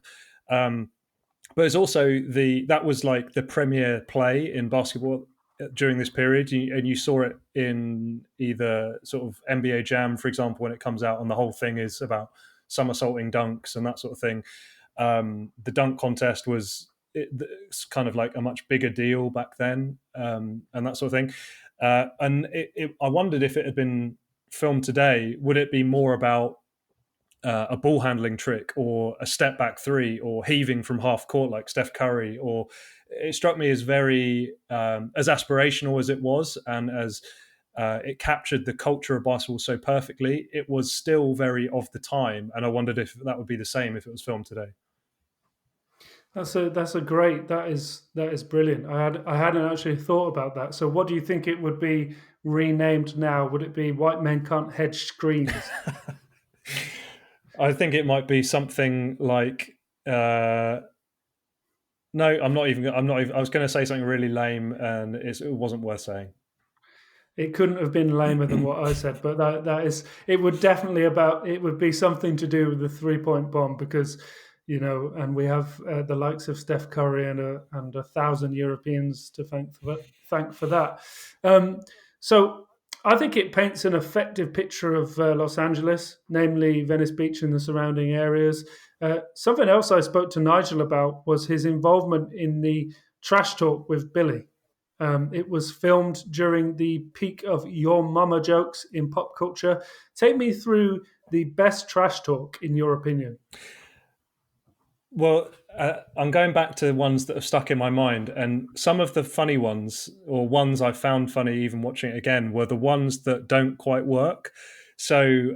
But it's also that was like the premier play in basketball during this period, and you saw it in either sort of NBA Jam, for example, when it comes out, and the whole thing is about somersaulting dunks and that sort of thing. The dunk contest it's kind of like a much bigger deal back then, and that sort of thing. And I wondered if it had been filmed today, would it be more about a ball handling trick or a step back three or heaving from half court like Steph Curry? Or it struck me as very as aspirational as it was, and as it captured the culture of basketball so perfectly, it was still very of the time. And I wondered if that would be the same if it was filmed today. That's a great. That is brilliant. I hadn't actually thought about that. So, what do you think it would be renamed now? Would it be White Men Can't Hedge Screens? I think it might be something like. No, I'm not even. I was going to say something really lame, and it wasn't worth saying. It couldn't have been lamer than what I said, but that is. It would definitely It would be something to do with the 3-point bomb because. And we have the likes of Steph Curry and 1,000 Europeans to thank for that. So I think it paints an effective picture of Los Angeles, namely Venice Beach and the surrounding areas. Something else I spoke to Nigel about was his involvement in the trash talk with Billy. It was filmed during the peak of your mama jokes in pop culture. Take me through the best trash talk in your opinion. Well, I'm going back to ones that have stuck in my mind, and some of the funny ones, or ones I found funny even watching it again, were the ones that don't quite work. So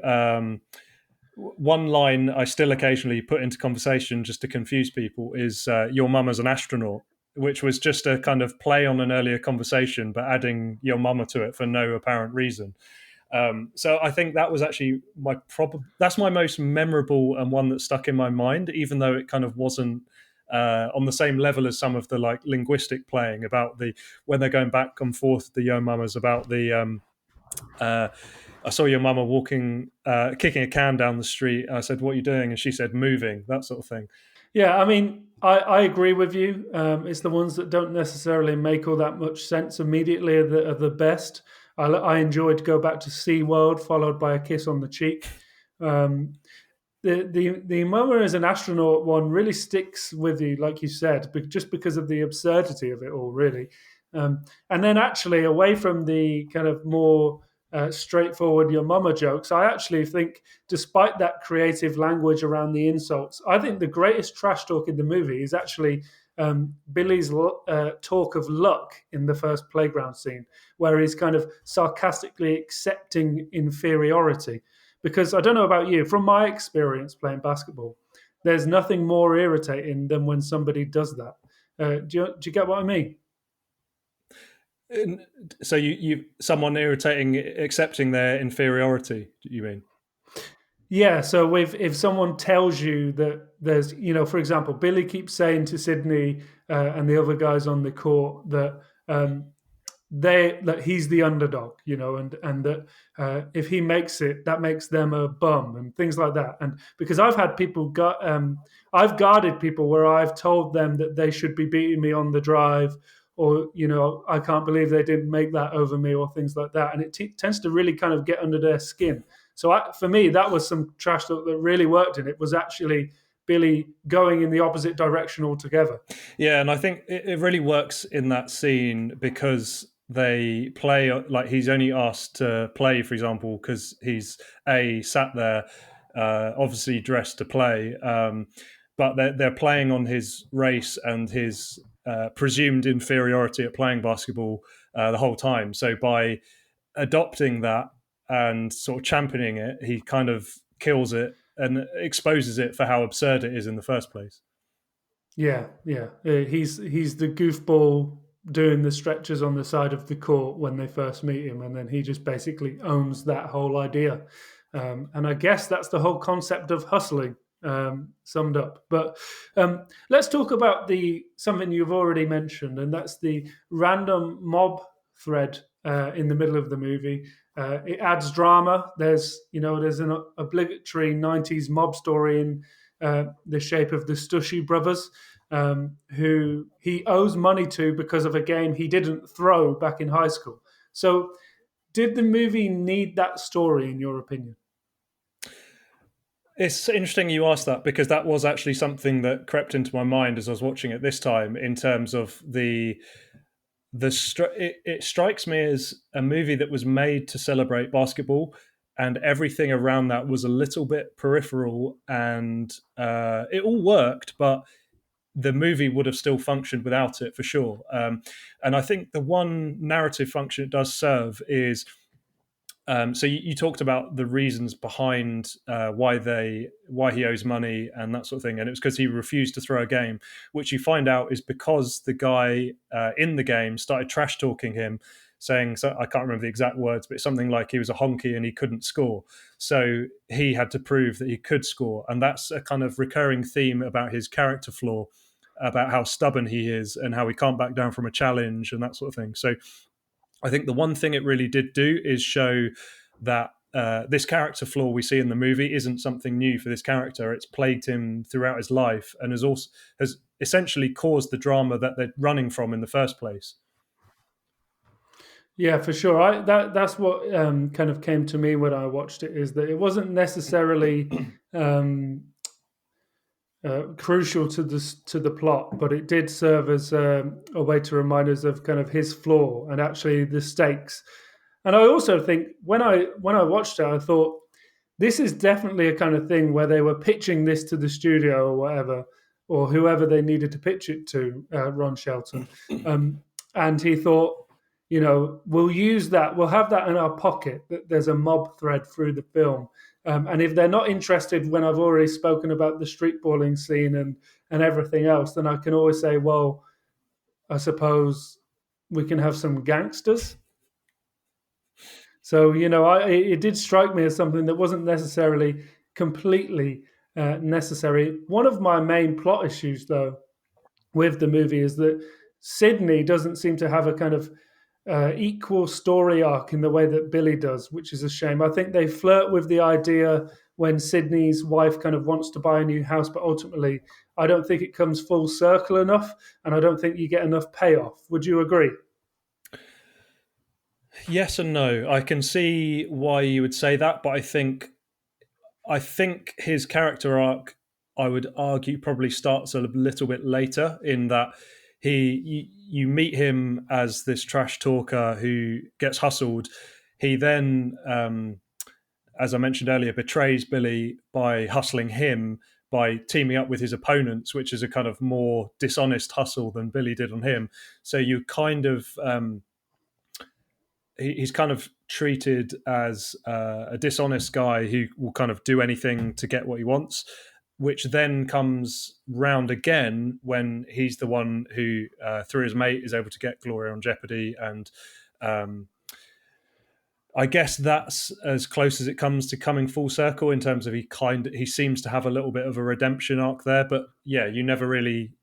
one line I still occasionally put into conversation just to confuse people is your mama's an astronaut, which was just a kind of play on an earlier conversation, but adding your mama to it for no apparent reason. So I think that was actually that's my most memorable and one that stuck in my mind, even though it kind of wasn't on the same level as some of the like linguistic playing about when they're going back and forth, the yo mamas about the I saw your mama walking, kicking a can down the street. I said, "What are you doing?" And she said, "Moving," that sort of thing. Yeah, I mean, I agree with you. It's the ones that don't necessarily make all that much sense immediately are the best. I enjoyed Go Back to SeaWorld, followed by a kiss on the cheek. The Mama as an astronaut one really sticks with you, like you said, just because of the absurdity of it all, really. And then actually, away from the kind of more straightforward your mama jokes, I actually think, despite that creative language around the insults, I think the greatest trash talk in the movie is actually Billy's talk of luck in the first playground scene, where he's kind of sarcastically accepting inferiority. Because I don't know about you, from my experience playing basketball, there's nothing more irritating than when somebody does that. Do you get what I mean? So you someone irritating accepting their inferiority, you mean? Yeah, so if someone tells you that there's, for example, Billy keeps saying to Sidney and the other guys on the court that that he's the underdog, and that if he makes it, that makes them a bum and things like that. And because I've had people I've guarded people where I've told them that they should be beating me on the drive, or I can't believe they didn't make that over me, or things like that. And it tends to really kind of get under their skin. So for me, that was some trash talk that really worked, and it was actually Billy going in the opposite direction altogether. Yeah, and I think it really works in that scene because they play, like he's only asked to play, for example, because he's sat there, obviously dressed to play, but they're playing on his race and his presumed inferiority at playing basketball the whole time. So by adopting that and sort of championing it, he kind of kills it and exposes it for how absurd it is in the first place. Yeah. He's the goofball doing the stretches on the side of the court when they first meet him, and then he just basically owns that whole idea. And I guess that's the whole concept of hustling summed up. But let's talk about something you've already mentioned, and that's the random mob thread in the middle of the movie. It adds drama. There's an obligatory 90s mob story in the shape of the Stushy brothers, who he owes money to because of a game he didn't throw back in high school. So did the movie need that story, in your opinion? It's interesting you asked that, because that was actually something that crept into my mind as I was watching it this time, in terms of it strikes me as a movie that was made to celebrate basketball, and everything around that was a little bit peripheral, and it all worked, but the movie would have still functioned without it, for sure. And I think the one narrative function it does serve is So you talked about the reasons behind why he owes money and that sort of thing, and it was because he refused to throw a game, which you find out is because the guy in the game started trash talking him, saying, so I can't remember the exact words, but it's something like he was a honky and he couldn't score. So he had to prove that he could score, and that's a kind of recurring theme about his character flaw, about how stubborn he is and how he can't back down from a challenge and that sort of thing. So I think the one thing it really did do is show that this character flaw we see in the movie isn't something new for this character. It's plagued him throughout his life and has essentially caused the drama that they're running from in the first place. Yeah, for sure. That's what kind of came to me when I watched it, is that it wasn't necessarily crucial to the plot, but it did serve as a way to remind us of kind of his flaw and actually the stakes. And I also think when I watched it, I thought this is definitely a kind of thing where they were pitching this to the studio or whatever, or whoever they needed to pitch it to, Ron Shelton, and he thought, we'll use that. We'll have that in our pocket. That there's a mob thread through the film. And if they're not interested when I've already spoken about the street balling scene and everything else, then I can always say, well, I suppose we can have some gangsters. So, it did strike me as something that wasn't necessarily completely necessary. One of my main plot issues, though, with the movie is that Sidney doesn't seem to have a kind of equal story arc in the way that Billy does, which is a shame. I think they flirt with the idea when Sidney's wife kind of wants to buy a new house, but ultimately I don't think it comes full circle enough, and I don't think you get enough payoff. Would you agree? Yes and no. I can see why you would say that, but I think his character arc, I would argue, probably starts a little bit later, in that you meet him as this trash talker who gets hustled. He then, as I mentioned earlier, betrays Billy by hustling him, by teaming up with his opponents, which is a kind of more dishonest hustle than Billy did on him. So you kind of he's kind of treated as a dishonest guy who will kind of do anything to get what he wants, which then comes round again when he's the one who, through his mate, is able to get Gloria on Jeopardy. And I guess that's as close as it comes to coming full circle in terms of he seems to have a little bit of a redemption arc there. But yeah, you never really,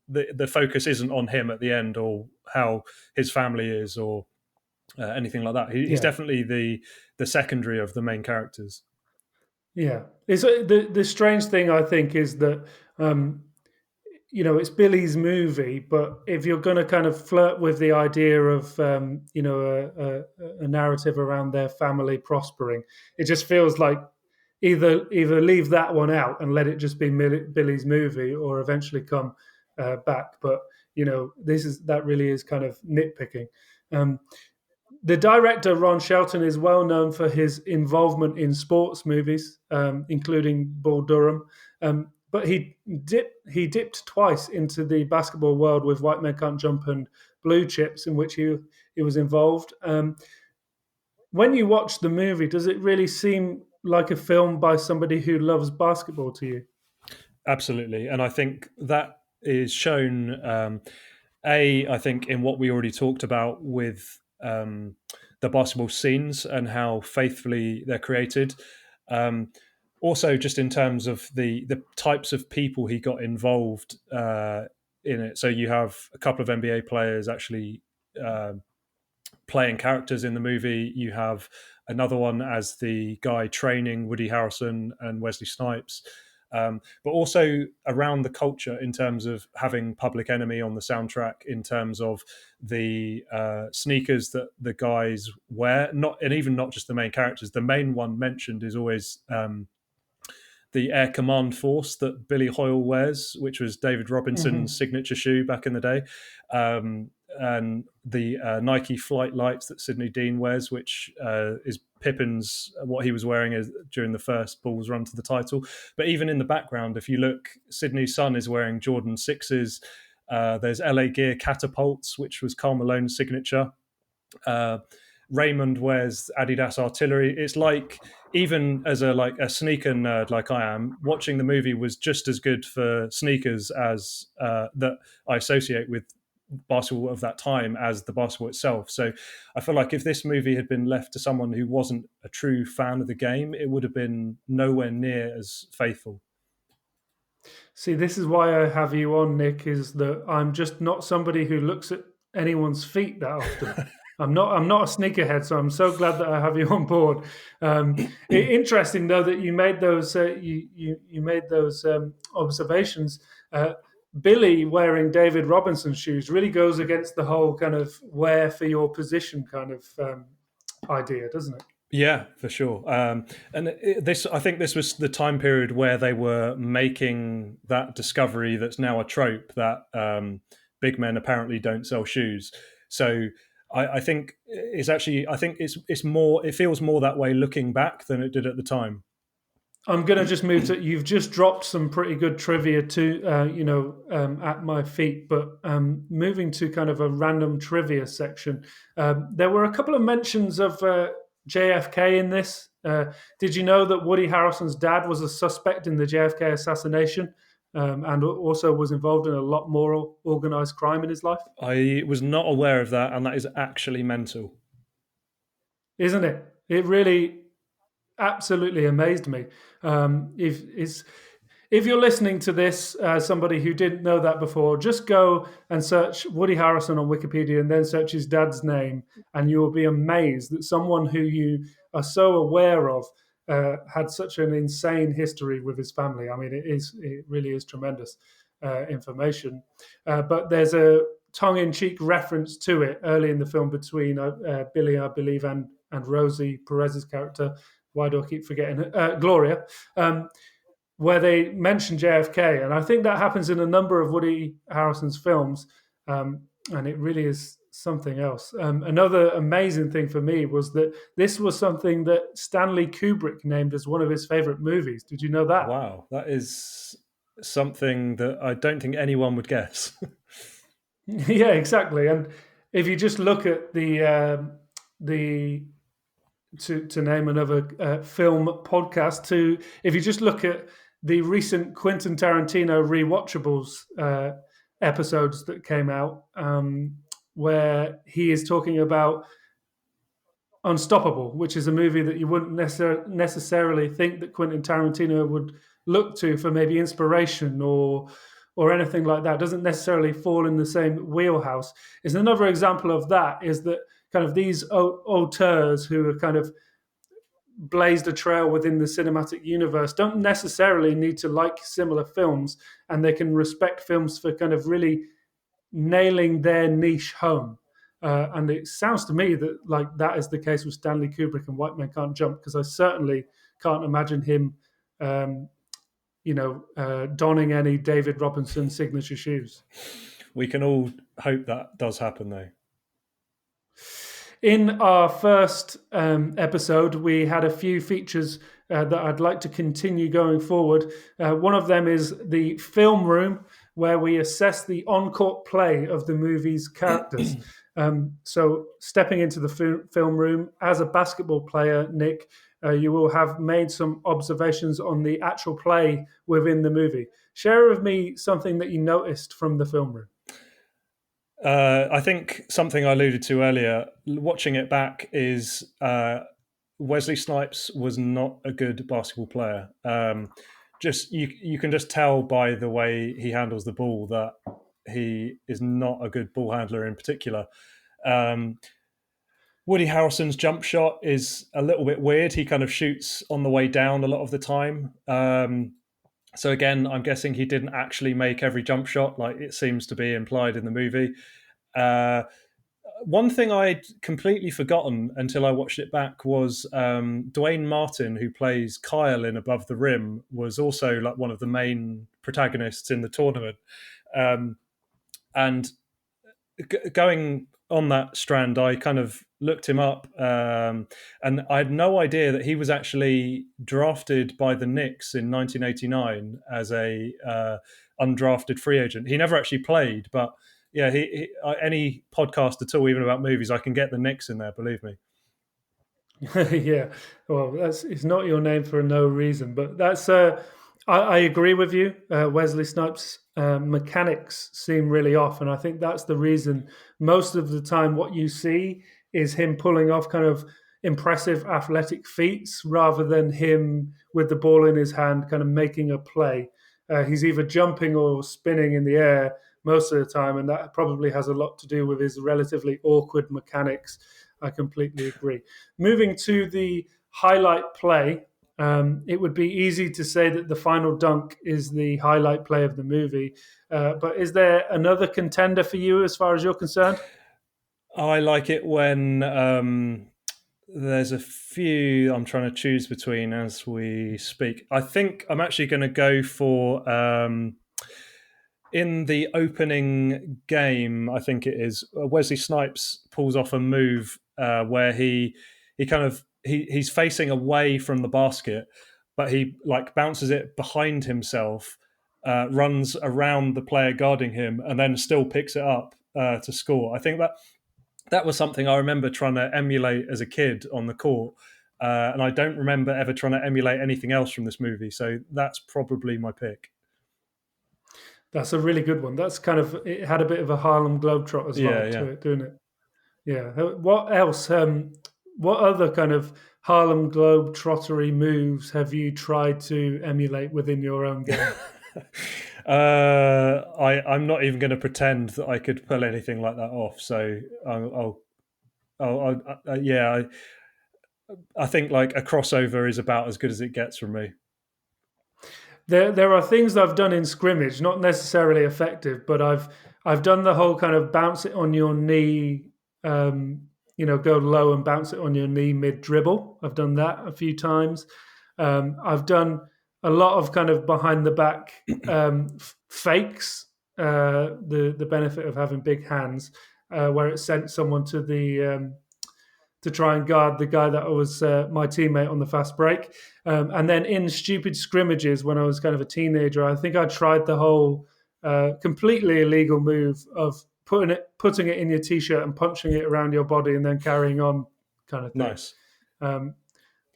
the focus isn't on him at the end or how his family is or anything like that. He's definitely the secondary of the main characters. Yeah, it's the strange thing, I think, is that it's Billy's movie, but if you're going to kind of flirt with the idea of a narrative around their family prospering, it just feels like either leave that one out and let it just be Billy's movie, or eventually come back. But that really is kind of nitpicking. The director, Ron Shelton, is well known for his involvement in sports movies, including Bull Durham. But he dipped twice into the basketball world with White Men Can't Jump and Blue Chips, in which he was involved. When you watch the movie, does it really seem like a film by somebody who loves basketball to you? Absolutely. And I think that is shown, I think, in what we already talked about with the basketball scenes and how faithfully they're created. Also, just in terms of the types of people he got involved in it. So you have a couple of NBA players actually playing characters in the movie. You have another one as the guy training Woody Harrelson and Wesley Snipes. But also around the culture in terms of having Public Enemy on the soundtrack, in terms of the sneakers that the guys wear, not just the main characters. The main one mentioned is always the Air Command Force that Billy Hoyle wears, which was David Robinson's signature shoe back in the day. And the Nike Flight Lights that Sidney Dean wears, which is Pippen's, what he was wearing during the first Bulls run to the title. But even in the background, if you look, Sidney's son is wearing Jordan 6s. There's LA Gear Catapults, which was Karl Malone's signature. Raymond wears Adidas Artillery. It's like, even as a sneaker nerd like I am, watching the movie was just as good for sneakers as that I associate with basketball of that time as the basketball itself. So I feel like if this movie had been left to someone who wasn't a true fan of the game, it would have been nowhere near as faithful. See, this is why I have you on, Nick, is that I'm just not somebody who looks at anyone's feet that often. I'm not a sneakerhead, so I'm so glad that I have you on board. Interesting, though, that you made those you made those observations. Billy wearing David Robinson's shoes really goes against the whole kind of wear for your position kind of idea, doesn't it? Yeah, for sure. I think this was the time period where they were making that discovery that's now a trope, that big men apparently don't sell shoes. So I think it's more. It feels more that way looking back than it did at the time. I'm going to just move to. You've just dropped some pretty good trivia at my feet, but moving to kind of a random trivia section. There were a couple of mentions of JFK in this. Did you know that Woody Harrelson's dad was a suspect in the JFK assassination, and also was involved in a lot more organized crime in his life? I was not aware of that, and that is actually mental, isn't it? It really absolutely amazed me. If you're listening to this, somebody who didn't know that before, just go and search Woody Harrelson on Wikipedia and then search his dad's name, and you will be amazed that someone who you are so aware of had such an insane history with his family. I mean, it really is tremendous information. But there's a tongue-in-cheek reference to it early in the film between Billy, I believe, and Rosie Perez's character. Why do I keep forgetting it? Gloria. Where they mention JFK, and I think that happens in a number of Woody Harrelson's films, and it really is something else. Another amazing thing for me was that this was something that Stanley Kubrick named as one of his favorite movies. Did you know that? Wow, that is something that I don't think anyone would guess. Yeah, exactly. And if you just look at the to name another film podcast, if you just look at the recent Quentin Tarantino rewatchables episodes that came out, where he is talking about Unstoppable, which is a movie that you wouldn't necessarily think that Quentin Tarantino would look to for maybe inspiration or anything like that. It doesn't necessarily fall in the same wheelhouse. Is another example of that is that kind of these auteurs who have kind of blazed a trail within the cinematic universe don't necessarily need to like similar films, and they can respect films for kind of really nailing their niche home. And it sounds to me that like that is the case with Stanley Kubrick and White Men Can't Jump, because I certainly can't imagine him donning any David Robinson signature shoes. We can all hope that does happen, though. In our first episode, we had a few features that I'd like to continue going forward. One of them is the film room, where we assess the on-court play of the movie's characters. So stepping into the film room as a basketball player, Nick, you will have made some observations on the actual play within the movie. Share with me something that you noticed from the film room. I think something I alluded to earlier, watching it back, is Wesley Snipes was not a good basketball player. Just you can just tell by the way he handles the ball that he is not a good ball handler in particular. Woody Harrelson's jump shot is a little bit weird. He kind of shoots on the way down a lot of the time. So again, I'm guessing he didn't actually make every jump shot like it seems to be implied in the movie. One thing I'd completely forgotten until I watched it back was Dwayne Martin, who plays Kyle in Above the Rim, was also like one of the main protagonists in the tournament. And going on that strand, I kind of looked him up, and I had no idea that he was actually drafted by the Knicks in 1989 as a undrafted free agent. He never actually played, but yeah, he any podcast at all, even about movies, I can get the Knicks in there, believe me. Yeah, well, it's not your name for no reason, but that's. I agree with you. Wesley Snipes' mechanics seem really off, and I think that's the reason. Most of the time, what you see is him pulling off kind of impressive athletic feats rather than him with the ball in his hand, kind of making a play. He's either jumping or spinning in the air most of the time, and that probably has a lot to do with his relatively awkward mechanics. I completely agree. Moving to the highlight play, it would be easy to say that the final dunk is the highlight play of the movie. But is there another contender for you as far as you're concerned? I like it when there's a few I'm trying to choose between as we speak. I think I'm actually going to go for in the opening game. I think it is Wesley Snipes pulls off a move where he's facing away from the basket, but he like bounces it behind himself, runs around the player guarding him, and then still picks it up to score. I think that was something I remember trying to emulate as a kid on the court. And I don't remember ever trying to emulate anything else from this movie. So that's probably my pick. That's a really good one. That's kind of, it had a bit of a Harlem Globetrotters vibe to it, didn't it? Yeah. What else? What other kind of Harlem Globetrottery moves have you tried to emulate within your own game? I'm not even going to pretend that I could pull anything like that off. So I think like a crossover is about as good as it gets from me. There are things I've done in scrimmage, not necessarily effective, but I've done the whole kind of bounce it on your knee, go low and bounce it on your knee mid dribble. I've done that a few times. I've done a lot of kind of behind the back fakes. The benefit of having big hands, where it sent someone to the to try and guard the guy that was my teammate on the fast break. And then in stupid scrimmages when I was kind of a teenager, I think I tried the whole completely illegal move of putting it in your t-shirt and punching it around your body and then carrying on kind of thing. Nice.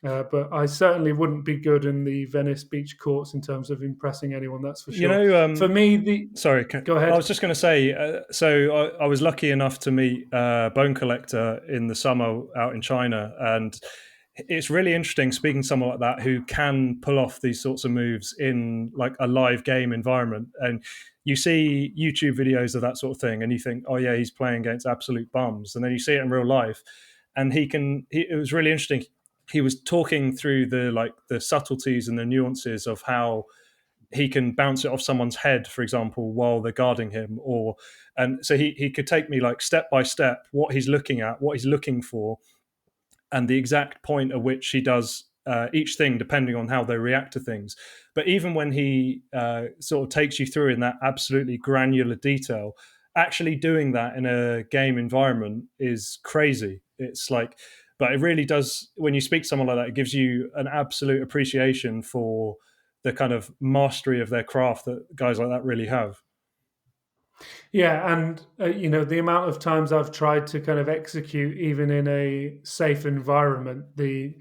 But I certainly wouldn't be good in the Venice Beach courts in terms of impressing anyone, that's for sure. You know, for me, sorry, go ahead. I was just going to say, so I was lucky enough to meet Bone Collector in the summer out in China, and it's really interesting speaking to someone like that who can pull off these sorts of moves in like a live game environment. And you see YouTube videos of that sort of thing, and you think, oh yeah, he's playing against absolute bums, and then you see it in real life, and it was really interesting. He was talking through the subtleties and the nuances of how he can bounce it off someone's head, for example, while they're guarding him, and so he could take me like step by step what he's looking at, what he's looking for, and the exact point at which he does each thing depending on how they react to things. But even when he sort of takes you through in that absolutely granular detail, actually doing that in a game environment is crazy. It's like, but it really does, when you speak to someone like that, it gives you an absolute appreciation for the kind of mastery of their craft that guys like that really have. Yeah, and the amount of times I've tried to kind of execute even in a safe environment, the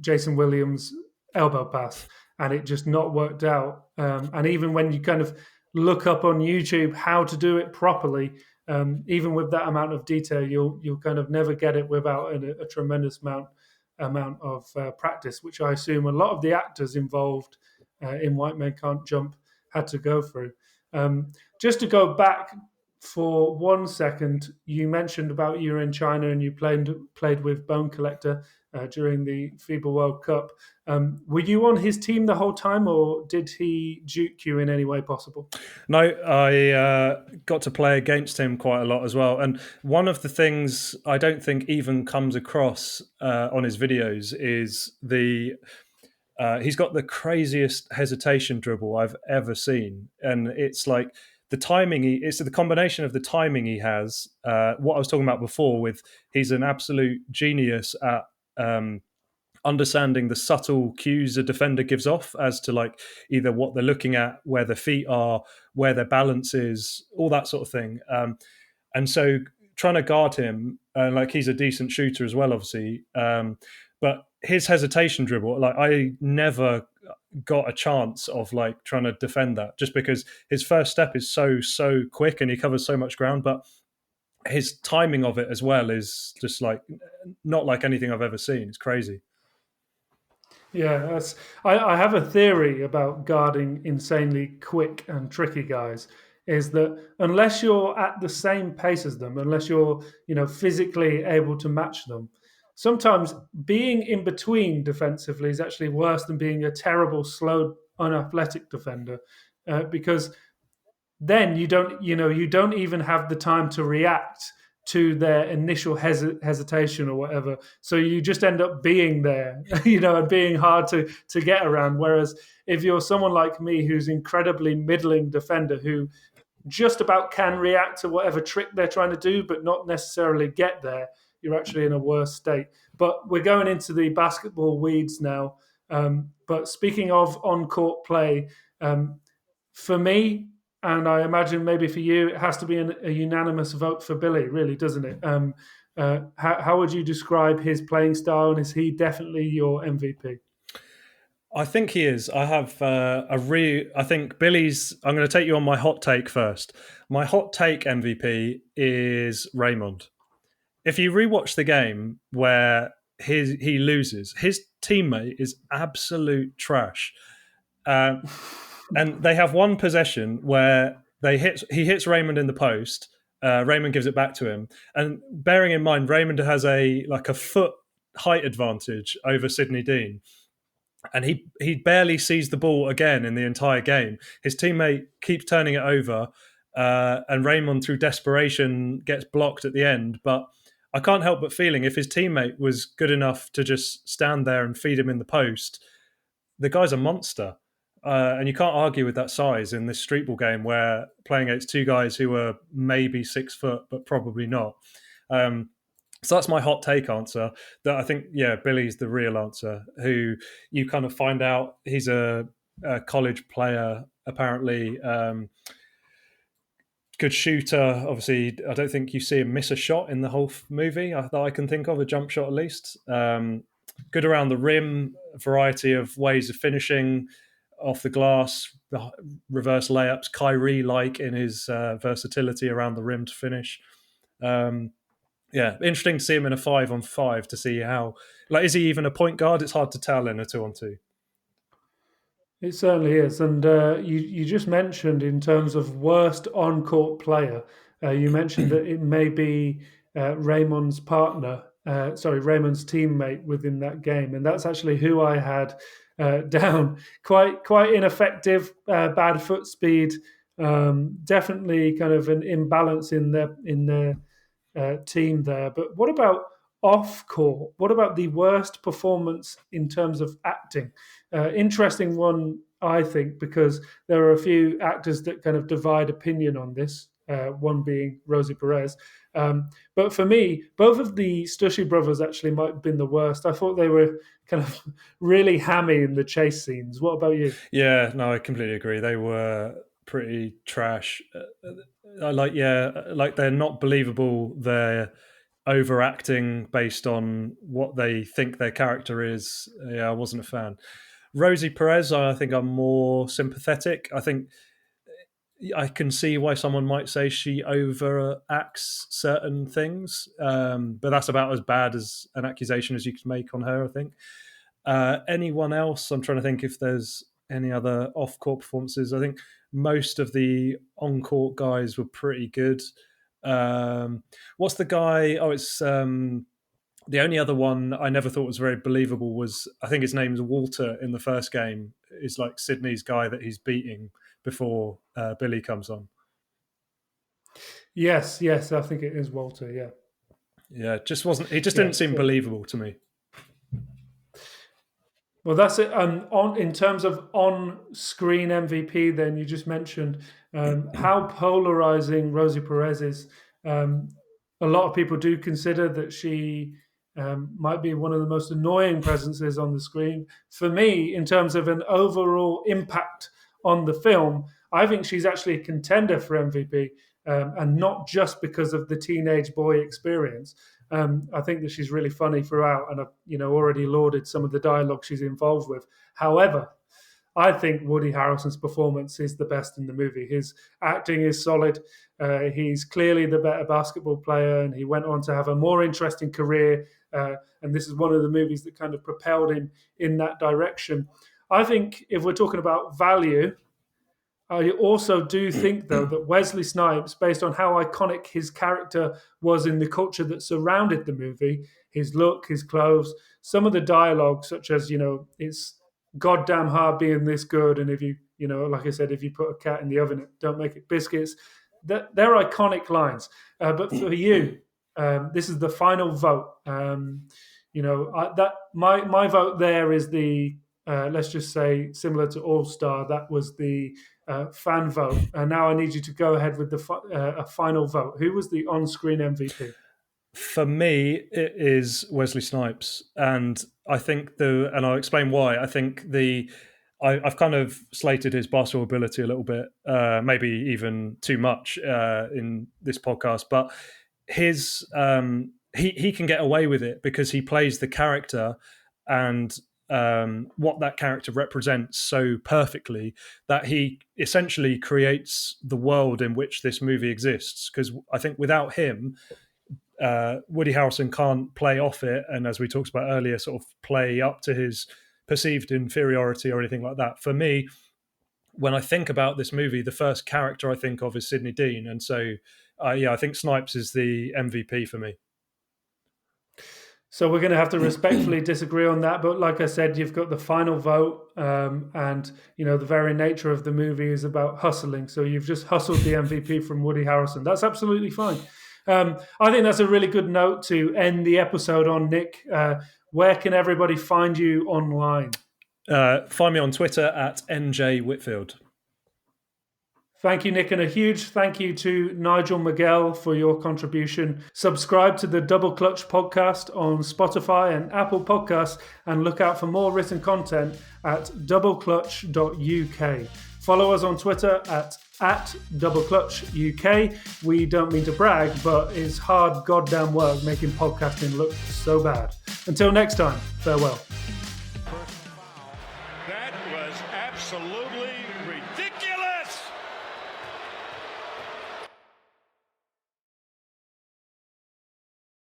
Jason Williams elbow pass, and it just not worked out. And even when you kind of look up on YouTube how to do it properly, even with that amount of detail, you'll kind of never get it without a tremendous amount of practice, which I assume a lot of the actors involved in White Men Can't Jump had to go through. Just to go back for 1 second, you mentioned about you were in China and you played with Bone Collector during the FIBA World Cup. Were you on his team the whole time, or did he juke you in any way possible? No, I got to play against him quite a lot as well. And one of the things I don't think even comes across on his videos is he's got the craziest hesitation dribble I've ever seen. And it's like the timing, it's the combination of the timing he has, what I was talking about before with he's an absolute genius at understanding the subtle cues a defender gives off as to like either what they're looking at, where their feet are, where their balance is, all that sort of thing. And so trying to guard him like he's a decent shooter as well, obviously. But his hesitation dribble, like I never got a chance of like trying to defend that, just because his first step is so quick and he covers so much ground, but his timing of it as well is just like not like anything I've ever seen. It's crazy. Yeah, I have a theory about guarding insanely quick and tricky guys. Is that unless you're at the same pace as them, unless you're physically able to match them, sometimes being in between defensively is actually worse than being a terrible, slow, unathletic defender, because then you don't even have the time to react to their initial hesitation or whatever. So you just end up being there, and being hard to get around. Whereas if you're someone like me who's incredibly middling defender who just about can react to whatever trick they're trying to do, but not necessarily get there, you're actually in a worse state. But we're going into the basketball weeds now. But speaking of on-court play, for me, and I imagine maybe for you, it has to be a unanimous vote for Billy, really, doesn't it? How would you describe his playing style, and is he definitely your MVP? I think he is. I have I think Billy's. I'm going to take you on my hot take first. My hot take MVP is Raymond. If you rewatch the game where he loses, his teammate is absolute trash, and they have one possession where he hits Raymond in the post. Raymond gives it back to him, and bearing in mind Raymond has a foot height advantage over Sidney Dean. And he barely sees the ball again in the entire game. His teammate keeps turning it over, and Raymond, through desperation, gets blocked at the end. But I can't help but feeling if his teammate was good enough to just stand there and feed him in the post, the guy's a monster. And you can't argue with that size in this street ball game where playing against two guys who are maybe 6 foot, but probably not. So that's my hot take answer. That I think, Billy's the real answer, who you kind of find out he's a college player, apparently. Good shooter. Obviously, I don't think you see him miss a shot in the whole movie that I can think of, a jump shot at least. Good around the rim, variety of ways of finishing off the glass, the reverse layups, Kyrie-like in his versatility around the rim to finish. Interesting to see him in a 5-on-5 to see how, is he even a point guard? It's hard to tell in a 2-on-2. It certainly is. And you just mentioned in terms of worst on-court player, you mentioned that it may be Raymond's Raymond's teammate within that game. And that's actually who I had down. Quite ineffective, bad foot speed, definitely kind of an imbalance in their team there. But what about off court? What about the worst performance in terms of acting? Interesting one, I think, because there are a few actors that kind of divide opinion on this, one being Rosie Perez. But for me, both of the Stushy brothers actually might have been the worst. I thought they were kind of really hammy in the chase scenes. What about you? Yeah, no, I completely agree. They were pretty trash. They're not believable. They're overacting based on what they think their character is. Yeah, I wasn't a fan. Rosie Perez, I think I'm more sympathetic. I think I can see why someone might say she overacts certain things, but that's about as bad as an accusation as you could make on her, I think. Anyone else? I'm trying to think if there's any other off-court performances. I think most of the on-court guys were pretty good. What's the guy? Oh, it's the only other one I never thought was very believable was, I think his name is Walter in the first game. Is like Sidney's guy that he's beating before Billy comes on. Yes, I think it is Walter. Yeah, it just wasn't. He just didn't seem believable to me. Well, that's it. In terms of on-screen MVP, then you just mentioned how polarizing Rosie Perez is. A lot of people do consider that she might be one of the most annoying presences on the screen. For me, in terms of an overall impact on the film, I think she's actually a contender for MVP, and not just because of the teenage boy experience. I think that she's really funny throughout, and I've already lauded some of the dialogue she's involved with. However, I think Woody Harrelson's performance is the best in the movie. His acting is solid. He's clearly the better basketball player, and he went on to have a more interesting career. And this is one of the movies that kind of propelled him in that direction. I think if we're talking about value, I also do think, though, that Wesley Snipes, based on how iconic his character was in the culture that surrounded the movie, his look, his clothes, some of the dialogue, such as, it's goddamn hard being this good, and if you like I said, if you put a cat in the oven, don't make it biscuits. They're iconic lines. But for you, this is the final vote. My vote there is the let's just say similar to All Star. That was the fan vote. And now I need you to go ahead with a final vote. Who was the on-screen MVP? For me, it is Wesley Snipes, and I think and I'll explain why. I think I've kind of slated his basketball ability a little bit, maybe even too much in this podcast, but his he can get away with it because he plays the character and what that character represents so perfectly that he essentially creates the world in which this movie exists. Because I think without him, Woody Harrelson can't play off it, and as we talked about earlier, sort of play up to his perceived inferiority or anything like that. For me, when I think about this movie, the first character I think of is Sidney Dean, and so I think Snipes is the MVP for me. So we're going to have to respectfully disagree on that, but like I said, you've got the final vote, and the very nature of the movie is about hustling. So you've just hustled the MVP from Woody Harrelson. That's absolutely fine. I think that's a really good note to end the episode on, Nick. Where can everybody find you online? Find me on Twitter at NJ Whitfield. Thank you, Nick, and a huge thank you to Nigel Miguel for your contribution. Subscribe to the Double Clutch podcast on Spotify and Apple Podcasts, and look out for more written content at doubleclutch.uk. Follow us on Twitter at DoubleClutchUK. We don't mean to brag, but it's hard goddamn work making podcasting look so bad. Until next time, farewell. That was absolutely